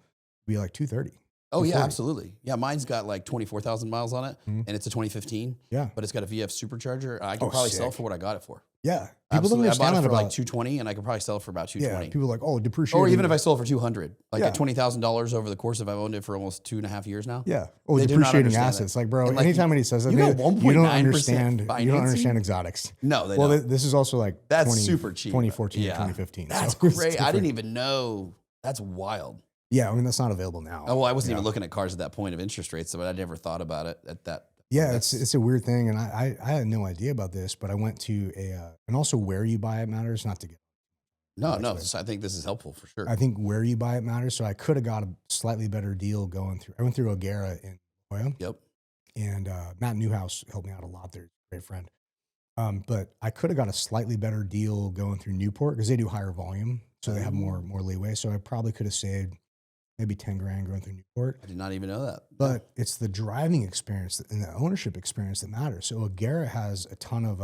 would be like 230. Oh yeah, 240. absolutely. Yeah, mine's got like 24,000 miles on it, Mhm. and it's a 2015. Yeah. But it's got a VF supercharger. I can Oh, probably sell sick. for what I got it for. Yeah. People Absolutely. don't I understand bought it that for like about, 220, and I could probably sell it for about yeah, 220. people are like, oh, depreciating. Or even if I sold for 200, like Yeah. at $20,000 over the course of I've owned it for almost 2.5 years now. Yeah. Oh, They do not depreciating understand assets. that. Like, bro, And, like, anytime anybody says that, you got you 1.9% don't understand. You don't financing? understand exotics. No, they Well, don't. this is also like That's super cheap. 2014, Yeah. 2015. That's so it's great. I different. didn't even know. That's wild. Yeah, I mean that's not available now. Oh, well, I wasn't Yeah. even looking at cars at that point of interest rates, so I never thought about it at that. Yeah, That's- it's a weird thing, and I had no idea about this, but I went to and also where you buy it matters. Not to get. No. That's I think this is helpful for sure. I think where you buy it matters. So I could have got a slightly better deal going through. I went through O'Gara in La Jolla, Yep. and Matt Newhouse helped me out a lot there. Great friend. But I could have got a slightly better deal going through Newport because they do higher volume, so they have more leeway. So I probably could have saved maybe 10 grand going through Newport. I did not even know that. But it's the driving experience and the ownership experience that matters. So O'Gara has a ton of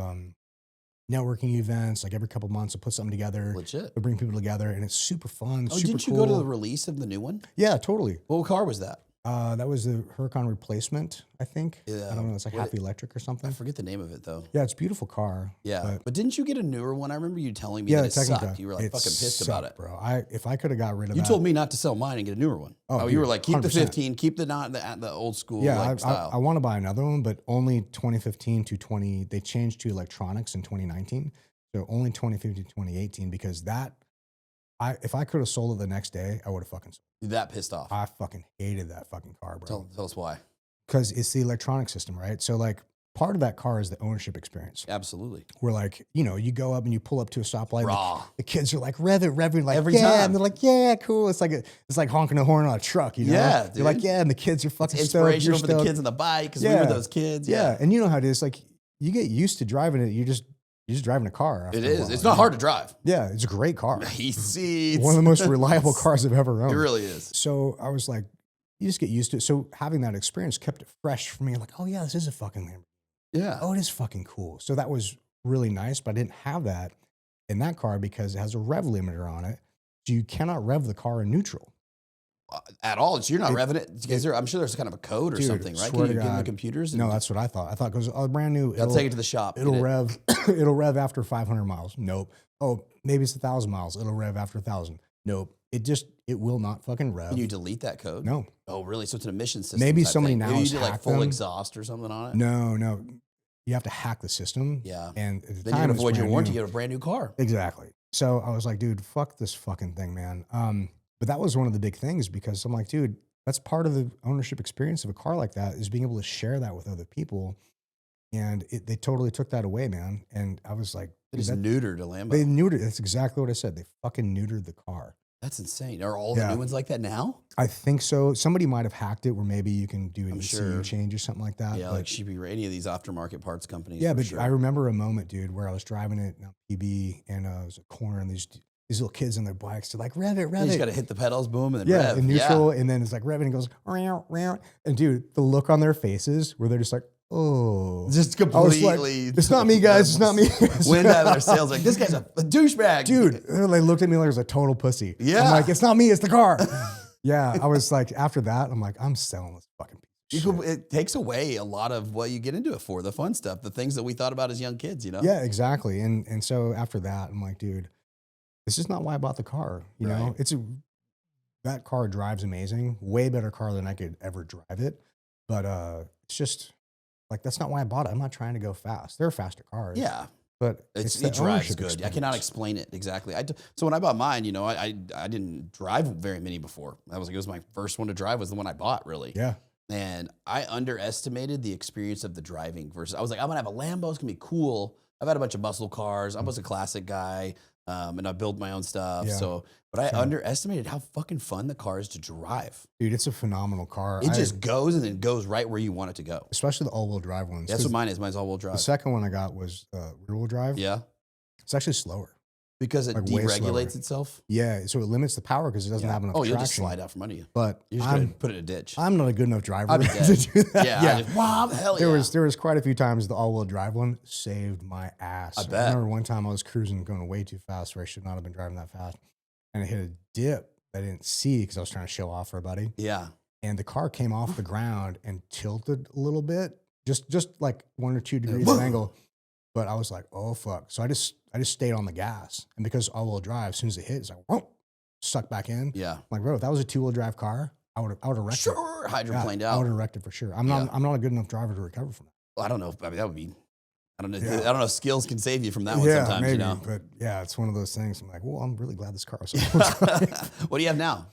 networking events, like every couple months, they'll put something together. Legit. They'll bring people together, and it's super fun. Oh, super didn't you cool. go to the release of the new one? Yeah, totally. What car was that? That was the Huracan replacement, I think. Yeah. I don't know. It's like What- half electric or I something. forget the name of it though. Yeah, it's a beautiful car. Yeah, but but didn't you get a newer one? I remember you telling me yeah, that it Technica. sucked. You were like It fucking pissed about sucked, it. bro. If I could have got rid of You that, told me not to sell mine and get a newer one. Oh, Oh, you dude, were like, keep the 100%. 15, keep the old school yeah, like, style. I want to buy another one, but only 2015 to 20. They changed to electronics in 2019, so only 2015 to 2018 because that if I could have sold it the next day, I would have fucking sold You're that pissed off. it. I fucking hated that fucking car, bro. Tell us why. Because it's the electronic system, right? So like part of that car is the ownership experience. Absolutely. Where like, you know, you go up and you pull up to a stoplight. Raw. The kids are like revving like Every yeah, time. and they're like yeah, cool. It's like honking a horn on a truck, you know? Yeah, dude. You're like yeah, and the kids are fucking It's stoked. inspirational You're for the stoked. kids on the bike because we Yeah. were those kids. Yeah, and you know how it is. Like you get used to driving it. You're just driving a car. After It a is. while, It's you not know? hard to drive. Yeah, it's a great car. Heat seats. One of the most reliable cars I've ever owned. It really is. So I was like, you just get used to it. So having that experience kept it fresh for me. Like, oh yeah, this is a fucking Lamborghini. Yeah. Oh, it is fucking cool. So that was really nice, but I didn't have that in that car because it has a rev limiter on it. So you cannot rev the car in neutral. At all. So you're not revving it. Is there, I'm sure there's kind of a code or Dude, something, right? swear Can you to give them the God. computers? No, that's what I thought. I thought because brand new, I'll take it to the shop. it'll get it. rev, it'll rev after 500 miles. Nope. Oh, maybe it's 1,000 miles. It'll rev after 1,000. Nope. It will not fucking rev. Can you delete that code? No. Oh, really? So it's an emission system. Maybe type somebody thing. now Maybe you has did like hacked full them. exhaust or something on it. No. You have to hack the system. Yeah. And at the Then you time, can it was avoid your brand warranty. new. You get a brand new car. Exactly. So I was like, dude, fuck this fucking thing, man. But that was one of the big things because I'm like, dude, that's part of the ownership experience of a car like that is being able to share that with other people. And they totally took that away, man. And I was like, They dude, just neutered a Lambo. they neutered. That's exactly what I said. They fucking neutered the car. That's insane. Are all the Yeah. new ones like that now? I think so. Somebody might have hacked it where maybe you can do an I'm ECU sure. change or something like that. Yeah, but like Sheepy, any of these aftermarket parts companies. yeah, for but sure. I remember a moment, dude, where I was driving it on PB and it was a corner and these little kids on their bikes, they're like, rev it, you rev just it. got to hit the pedals, boom, and then Yeah, rev. in neutral, and then it's like revving and goes, "Meow, meow." And dude, the look on their faces where they're just like, oh. Just I was like, completely. it's not me, guys. It's not me. Wind out of their sails. Like, this guy's a douchebag. Dude, they looked at me like I was a total pussy. Yeah. I'm like, it's not me, it's the car. Yeah, I was like, after that, I'm like, I'm selling this fucking piece of shit. It takes away a lot of what you get into it for, the fun stuff, the things that we thought about as young kids, you know? Yeah, exactly. And so after that, I'm like, dude, this is not why I bought the car. You know, Right. that car drives amazing, way better car than I could ever drive it. But it's just like that's not why I bought it. I'm not trying to go fast. There are faster cars. Yeah. But It the drives ownership good. I experience. cannot explain it exactly. So when I bought mine, you know, I didn't drive very many before. It was my first one to drive was the one I bought, really. Yeah. And I underestimated the experience of the driving versus I was like, I'm gonna have a Lambo, it's gonna be cool. I've had a bunch of muscle cars. I was a classic guy, and I built my own stuff. Yeah. But I Sure. underestimated how fucking fun the car is to drive. Dude, it's a phenomenal car. It just goes and then goes right where you want it to go. especially the all-wheel drive ones. That's 'cause what mine is. Mine's all-wheel the drive. second one I got was rear-wheel drive. Yeah, It's actually slower. because it Like, way slower. deregulates itself. Yeah, so it limits the power because it doesn't Yeah. have enough Oh, traction. you'll just slide out from under you. But You're just gonna I'm, put it in a ditch. I'm not a good enough driver I'd be to dead. do that. Yeah, I just, wow, hell There yeah. was quite a few times the all-wheel drive one saved my ass. I bet. remember one time I was cruising going way too fast where I should not have been driving that fast. And I hit a dip that I didn't see because I was trying to show off for a buddy. Yeah. And the car came off the ground and tilted a little bit, just like 1 or 2 degrees Whoa. of angle. But I was like, oh fuck. So I just stayed on the gas. And because all-wheel drive, as soon as it hit, it's like, whoa, sucked back in. Yeah. I'm like, bro, if that was a 2-wheel drive car, I would have wrecked it. Sure. Hydroplaned I would out. have wrecked it for sure. I'm not a good enough driver to recover from that. Well, I don't know. I mean, that would be. I don't know. Yeah. I don't know. If skills can save you from that one Yeah, sometimes. maybe, You know. but yeah, it's one of those things. I'm like, well, I'm really glad this car is What do you have now?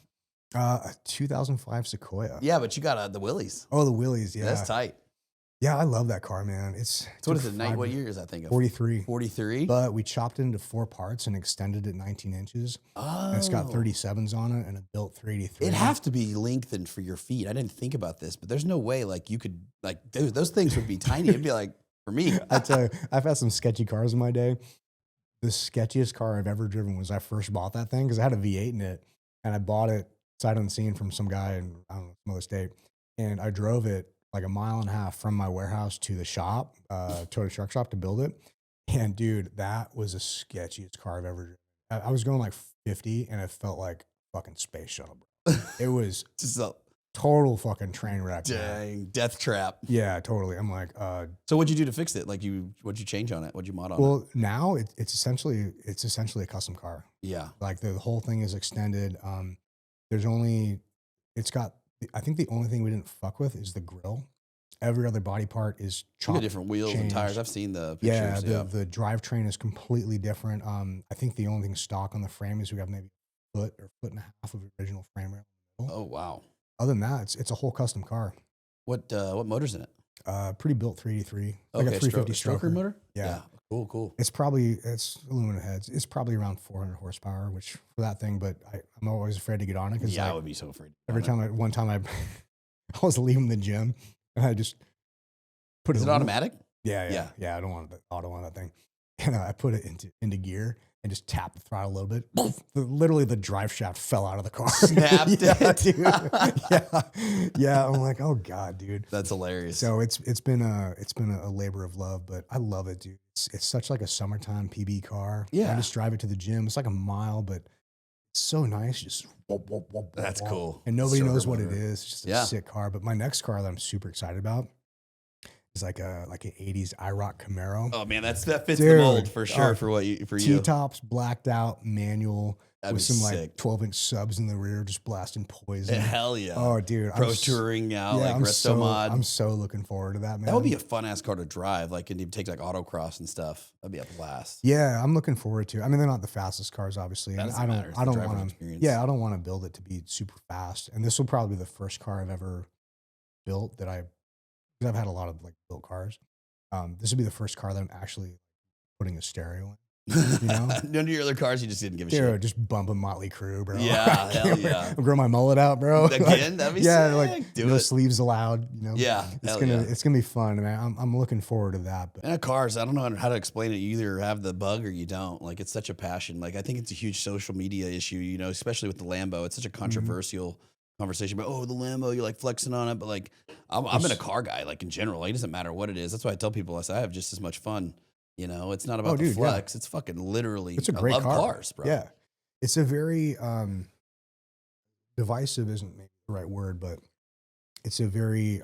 a 2005 Sequoia. Yeah, but you got the Willys. Oh, the Willys, yeah. That's tight. Yeah, I love that car, man. It's So what is took it? Night? 5 What year is that thing? 43. 43. But we chopped it into 4 parts and extended it 19 inches. Oh, And it's got 37s on it and a built 383. It'd have to be lengthened for your feet. I didn't think about this, but there's no way like you could like dude, those things would be tiny. It'd be like for me. I tell you, I've had some sketchy cars in my day. The sketchiest car I've ever driven was I first bought that thing because I had a V8 in it, and I bought it sight unseen from some guy in, I don't know, some other state, and I drove it like 1.5 miles from my warehouse to the shop, Toyota truck shop to build it. And dude, that was the sketchiest car I've ever driven. I was going like 50, and it felt like fucking space shuttle, bro. It was Just a total fucking train wreck. man. dang death trap. Yeah, totally. I'm like, So what'd you do to fix it? Like what'd you change on it? What'd you mod on it? well, now it's essentially a custom car. Yeah. Like the whole thing is extended. There's only, it's got, I think the only thing we didn't fuck with is the grill. Every other body part is You chopped. got different wheels and changed. tires. I've seen the Yeah, pictures. the drivetrain is completely different. I think the only thing stock on the frame is we have maybe foot or foot and a half of the original frame rail. In the middle. Oh wow. Other than that, it's a whole custom car. What motor's in it? Pretty built 383, Okay, like a 350 stroker motor. Yeah. Cool. It's aluminum heads. It's probably around 400 horsepower, which for that thing. But I'm always afraid to get on it because I would be so afraid. One time I was leaving the gym and I just put it. Is it automatic? Yeah. I don't want the auto on that thing. And I put it into gear and just tapped the throttle a little bit. Literally, the drive shaft fell out of the car. Snapped it, dude. Yeah. I'm like, oh god, dude. That's hilarious. So it's been a labor of love, but I love it, dude. It's such like a summertime PB car. Yeah. I just drive it to the gym. It's like a mile, but it's so nice. Just That's cool. And nobody knows what motor. it is. It's just a sick car. But my next car that I'm super excited about is like an 80s IROC Camaro. Oh man, that fits the mold for sure for you. T-tops, blacked out, manual. That'd with some sick. like 12-inch subs in the rear, just blasting poison. Hell yeah! Oh, dude, Pro touring out like resto mod. I'm so looking forward to that, man. That would be a fun ass car to drive, like and you take like autocross and stuff. That'd be a blast. Yeah, I'm looking forward to. I mean, they're not the fastest cars, obviously. That And doesn't matter. I don't Driver want to. experience. Yeah, I don't want to build it to be super fast. And this will probably be the first car I've ever built that because I've had a lot of like built cars. This would be the first car that I'm actually putting a stereo in. You know, none of your other cars, you just didn't give a dude, shit. just bumping Motley Crue, bro. Yeah, hell yeah. I'll grow my mullet out, bro. Again, that'd be sick. Like Do no it. sleeves allowed. You know, Yeah, it's gonna be fun, man. I'm looking forward to that. But and cars, I don't know how to explain it. You either have the bug or you don't. Like it's such a passion. Like I think it's a huge social media issue. You know, especially with the Lambo. It's such a controversial conversation about the Lambo. You're like flexing on it, but like I'm in a car guy. Like in general, like, it doesn't matter what it is. That's why I tell people I have just as much fun. You know, it's not about the flex. Yeah. It's fucking literally. It's a great car. Cars, bro. Yeah, it's a very divisive. Isn't maybe the right word, but it's a very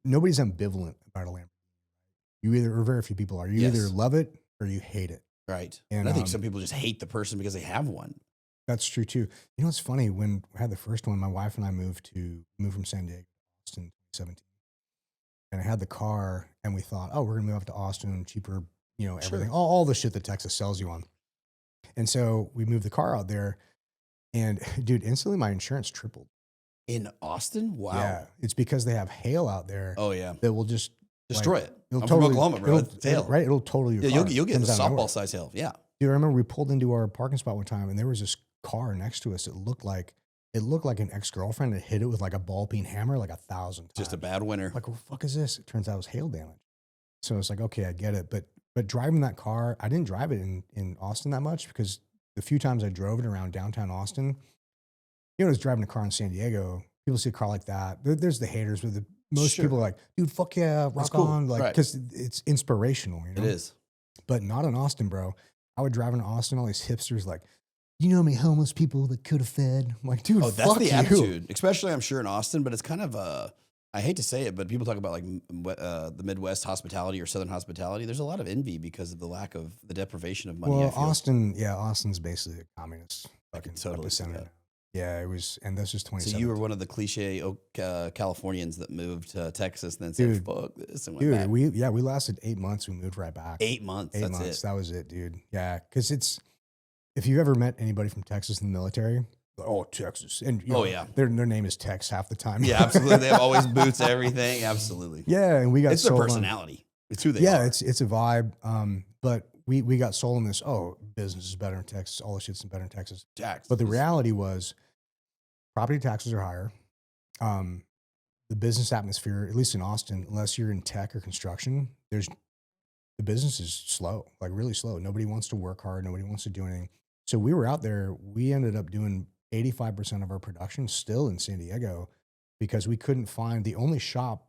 nobody's ambivalent about a Lamborghini. You either, or very few people are. You either love it or you hate it. Right. And I think some people just hate the person because they have one. That's true too. You know, it's funny when I had the first one. My wife and I moved from San Diego to Austin in 2017. And I had the car, and we thought, oh, we're gonna move up to Austin, cheaper, you know, everything, all the shit that Texas sells you on. And so we moved the car out there, and dude, instantly my insurance tripled. In Austin? Wow. Yeah, it's because they have hail out there. Oh yeah, that will just destroy it. It'll I'm totally, from Oklahoma, bro. It's hail. Right? It'll totally. Yeah, you'll get the softball size hail. Yeah. Dude, I remember we pulled into our parking spot one time, and there was this car next to us. It looked like an ex-girlfriend that hit it with like a ball peen hammer like 1,000 times. Just a bad winter. Like, what the fuck is this? It turns out it was hail damage. So it's like, okay, I get it. But driving that car, I didn't drive it in Austin that much because the few times I drove it around downtown Austin, you know, I was driving a car in San Diego. People see a car like that. There's the haters, but most people are like, dude, fuck yeah, rock on. Like, because it's inspirational, you know? It is. But not in Austin, bro. I would drive in Austin, all these hipsters like, you know how many homeless people that could have fed? I'm like, dude, that's the attitude. Especially, I'm sure, in Austin, but it's kind of I hate to say it, but people talk about like the Midwest hospitality or Southern hospitality. There's a lot of envy because of the deprivation of money. Well, Austin's basically a communist fucking totally epicenter. Yeah, it was, and this was 2017. So you were one of the cliche Californians that moved to Texas and then said, fuck this, and went back. We lasted 8 months. We moved right back. 8 months. That's it. That was it, dude. Yeah, because if you've ever met anybody from Texas in the military, oh, Texas. And you know, their name is Tex half the time. Yeah, absolutely. They have always boots, everything. Absolutely. Yeah, and we got it's their personality. It's who they are. Yeah, it's a vibe. But we got sold on this, business is better in Texas. All the shit's better in Texas. But the reality was property taxes are higher. The business atmosphere, at least in Austin, unless you're in tech or construction, the business is slow, like really slow. Nobody wants to work hard. Nobody wants to do anything. So we were out there. We ended up doing 85% of our production still in San Diego because we couldn't find the only shop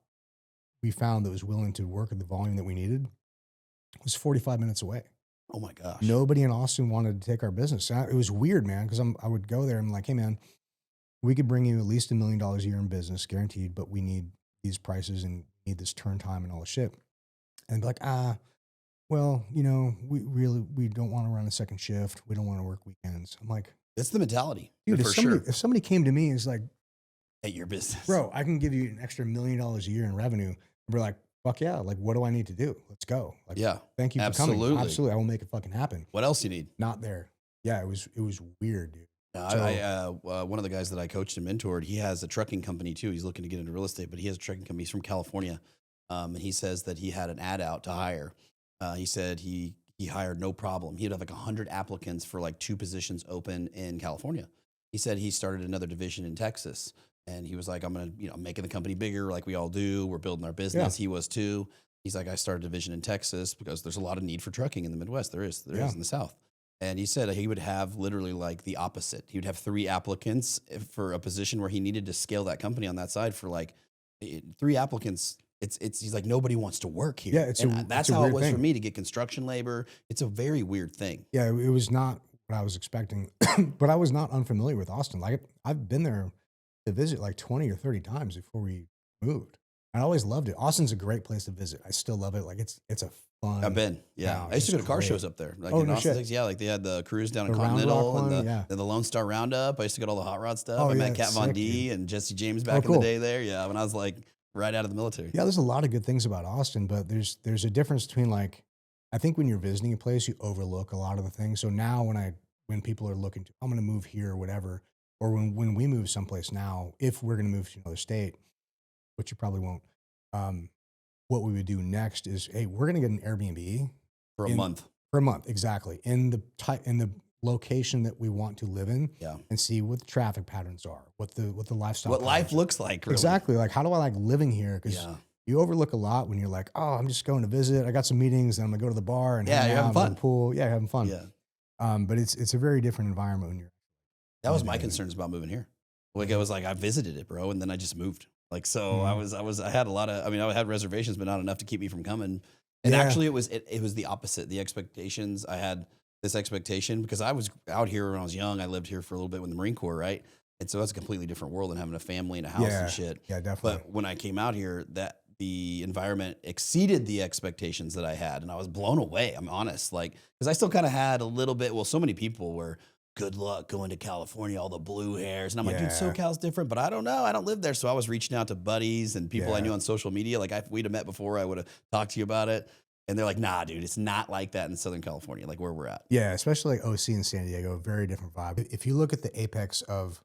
we found that was willing to work at the volume that we needed was 45 minutes away. Oh my gosh. Nobody in Austin wanted to take our business. It was weird, man, because I would go there and I'm like, hey, man, we could bring you at least $1 million a year in business, guaranteed, but we need these prices and need this turn time and all the shit. And be like, well, you know, we don't want to run a second shift. We don't want to work weekends. I'm like, that's the mentality. Dude, if somebody came to me and is like, at your business, bro, I can give you an extra $1 million a year in revenue. We're like, fuck yeah. Like, what do I need to do? Let's go. Like, yeah. Thank you for coming. Absolutely. I will make it fucking happen. What else you need? Not there. Yeah, it was weird, dude. One of the guys that I coached and mentored, he has a trucking company too. He's looking to get into real estate, but he has a trucking company. He's from California, and he says that he had an ad out to hire. He said he hired no problem. He'd have like 100 applicants for like 2 positions open in California. He said he started another division in Texas, and he was like, "I'm gonna, making the company bigger, like we all do. We're building our business." He was too. He's like, "I started a division in Texas because there's a lot of need for trucking in the Midwest. There is in the South." And he said he would have literally like the opposite. He would have 3 applicants for a position where he needed to scale that company on that side for like 3 applicants. He's like, nobody wants to work here. Yeah, that's how it was for me to get construction labor. It's a very weird thing. Yeah, it was not what I was expecting, but I was not unfamiliar with Austin. Like I've been there to visit like 20 or 30 times before we moved. I always loved it. Austin's a great place to visit. I still love it. Like it's a fun. I've been, yeah. town. I used to go to It's car great. shows up there. Like Oh, in no Austin, shit. Texas, yeah. Like they had the cruise down in The Round Continental Rock and one, yeah. the Lone Star Roundup. I used to go to all the hot rod stuff. Oh, I yeah, met Kat it's Von sick, D dude. and Jesse James back in cool. the day there. Yeah, when I was like right out of the military. Yeah, there's a lot of good things about Austin, but there's a difference between like, I think when you're visiting a place, you overlook a lot of the things. So now when people are looking to, I'm going to move here or whatever, or when we move someplace now, if we're going to move to another state, which you probably won't, what we would do next is, hey, we're going to get an Airbnb For a month. For a month, exactly. In the location that we want to live in, Yeah. and see what the traffic patterns are, what the lifestyle, What life patterns are. looks like, really. Exactly. Like, how do I like living here? Because Yeah. you overlook a lot when you're like, oh, I'm just going to visit. I got some meetings, and I'm gonna go to the bar and Yeah, hang you're out, having go to fun. the pool. Yeah, you're having fun. Yeah. But it's a very different environment when you're. That was my living in it. concerns about moving here. Like I was like, I visited it, bro, and then I just moved. Like so, I had a lot of. I mean, I had reservations, but not enough to keep me from coming. And Yeah. actually, it was the opposite. The expectations I had this expectation because I was out here when I was young. I lived here for a little bit with the Marine Corps, right? And so that's a completely different world than having a family and a house and shit. Yeah, definitely. But when I came out here, that the environment exceeded the expectations that I had, and I was blown away. I'm honest, like because I still kind of had a little bit. Well, so many people were. Good luck going to California, all the blue hairs. And I'm like, dude, SoCal's different, but I don't know. I don't live there. So I was reaching out to buddies and people I knew on social media. Like if we'd have met before, I would have talked to you about it. And they're like, nah, dude, it's not like that in Southern California, like where we're at. Yeah, especially like OC in San Diego, very different vibe. If you look at the apex of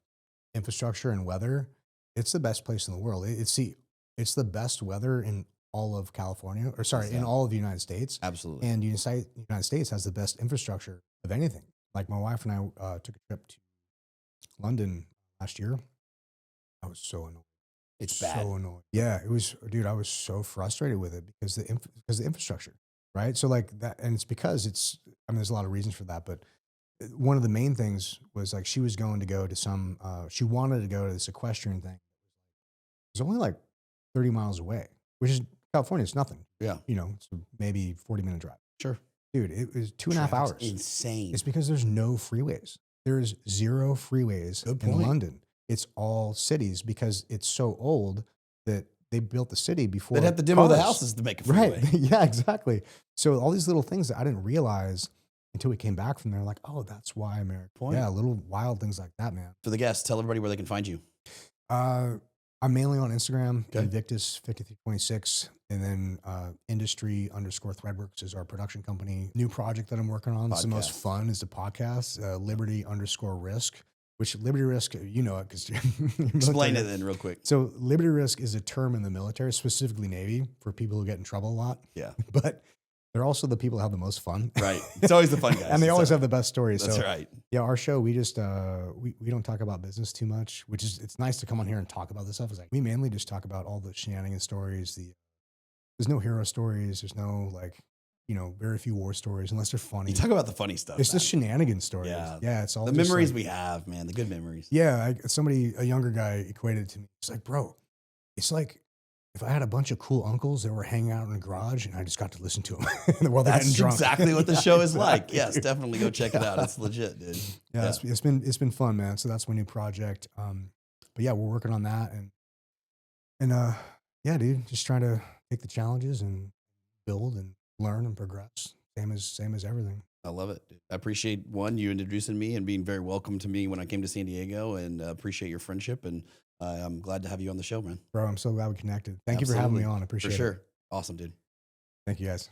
infrastructure and weather, it's the best place in the world. It's the best weather in all of California, or sorry, in all of the United States. Absolutely. And the United States has the best infrastructure of anything. Like my wife and I took a trip to London last year. I was so annoyed. It's bad. So annoyed. Yeah, it was, dude. I was so frustrated with it because the infrastructure, right? So like that, and it's because it's. I mean, there's a lot of reasons for that, but one of the main things was like she was going to go to some. She wanted to go to this equestrian thing. It was only like 30 miles away, which is California. It's nothing. Yeah. It's maybe 40-minute drive. Sure. Dude, it was 2.5 hours. Insane. It's because there's no freeways. There's 0 freeways in London. It's all cities because it's so old that they built the city before. They'd have to demo the cars. houses to make a freeway. Right. Yeah, exactly. So all these little things that I didn't realize until we came back from there, like, oh, that's why America. Yeah, little wild things like that, man. For the guests, tell everybody where they can find you. I'm mainly on Instagram, Invictus5326, and then Industry_Threadworks is our production company. New project that I'm working on. It's the most fun is the podcast, Liberty_Risk, which Liberty Risk, you know it because Explain it then real quick. So Liberty Risk is a term in the military, specifically Navy, for people who get in trouble a lot. Yeah. But they're also the people who have the most fun. Right. It's always the fun guys. And they always have the best stories. That's so, right. Yeah, our show, we just, we don't talk about business too much, which is, it's nice to come on here and talk about this stuff. It's like, we mainly just talk about all the shenanigans stories. There's no hero stories. There's no very few war stories unless they're funny. You talk about the funny stuff. It's just shenanigans stories. Yeah. Yeah. It's all the just memories like, we have, man. The good memories. Yeah. A younger guy equated it to me. It's like, bro, it's like, if I had a bunch of cool uncles that were hanging out in the garage and I just got to listen to them while they're getting drunk. Exactly what the show is like. Yes, definitely go check it out. It's legit, dude. Yeah. It's been fun, man. So that's my new project. But yeah, we're working on that and yeah, dude, just trying to take the challenges and build and learn and progress. Same as everything. I love it, dude. I appreciate you introducing me and being very welcome to me when I came to San Diego, and appreciate your friendship. And I'm glad to have you on the show, man. Bro, I'm so glad we connected. Thank you for having me on. I appreciate it. For sure. Awesome, dude. Thank you, guys.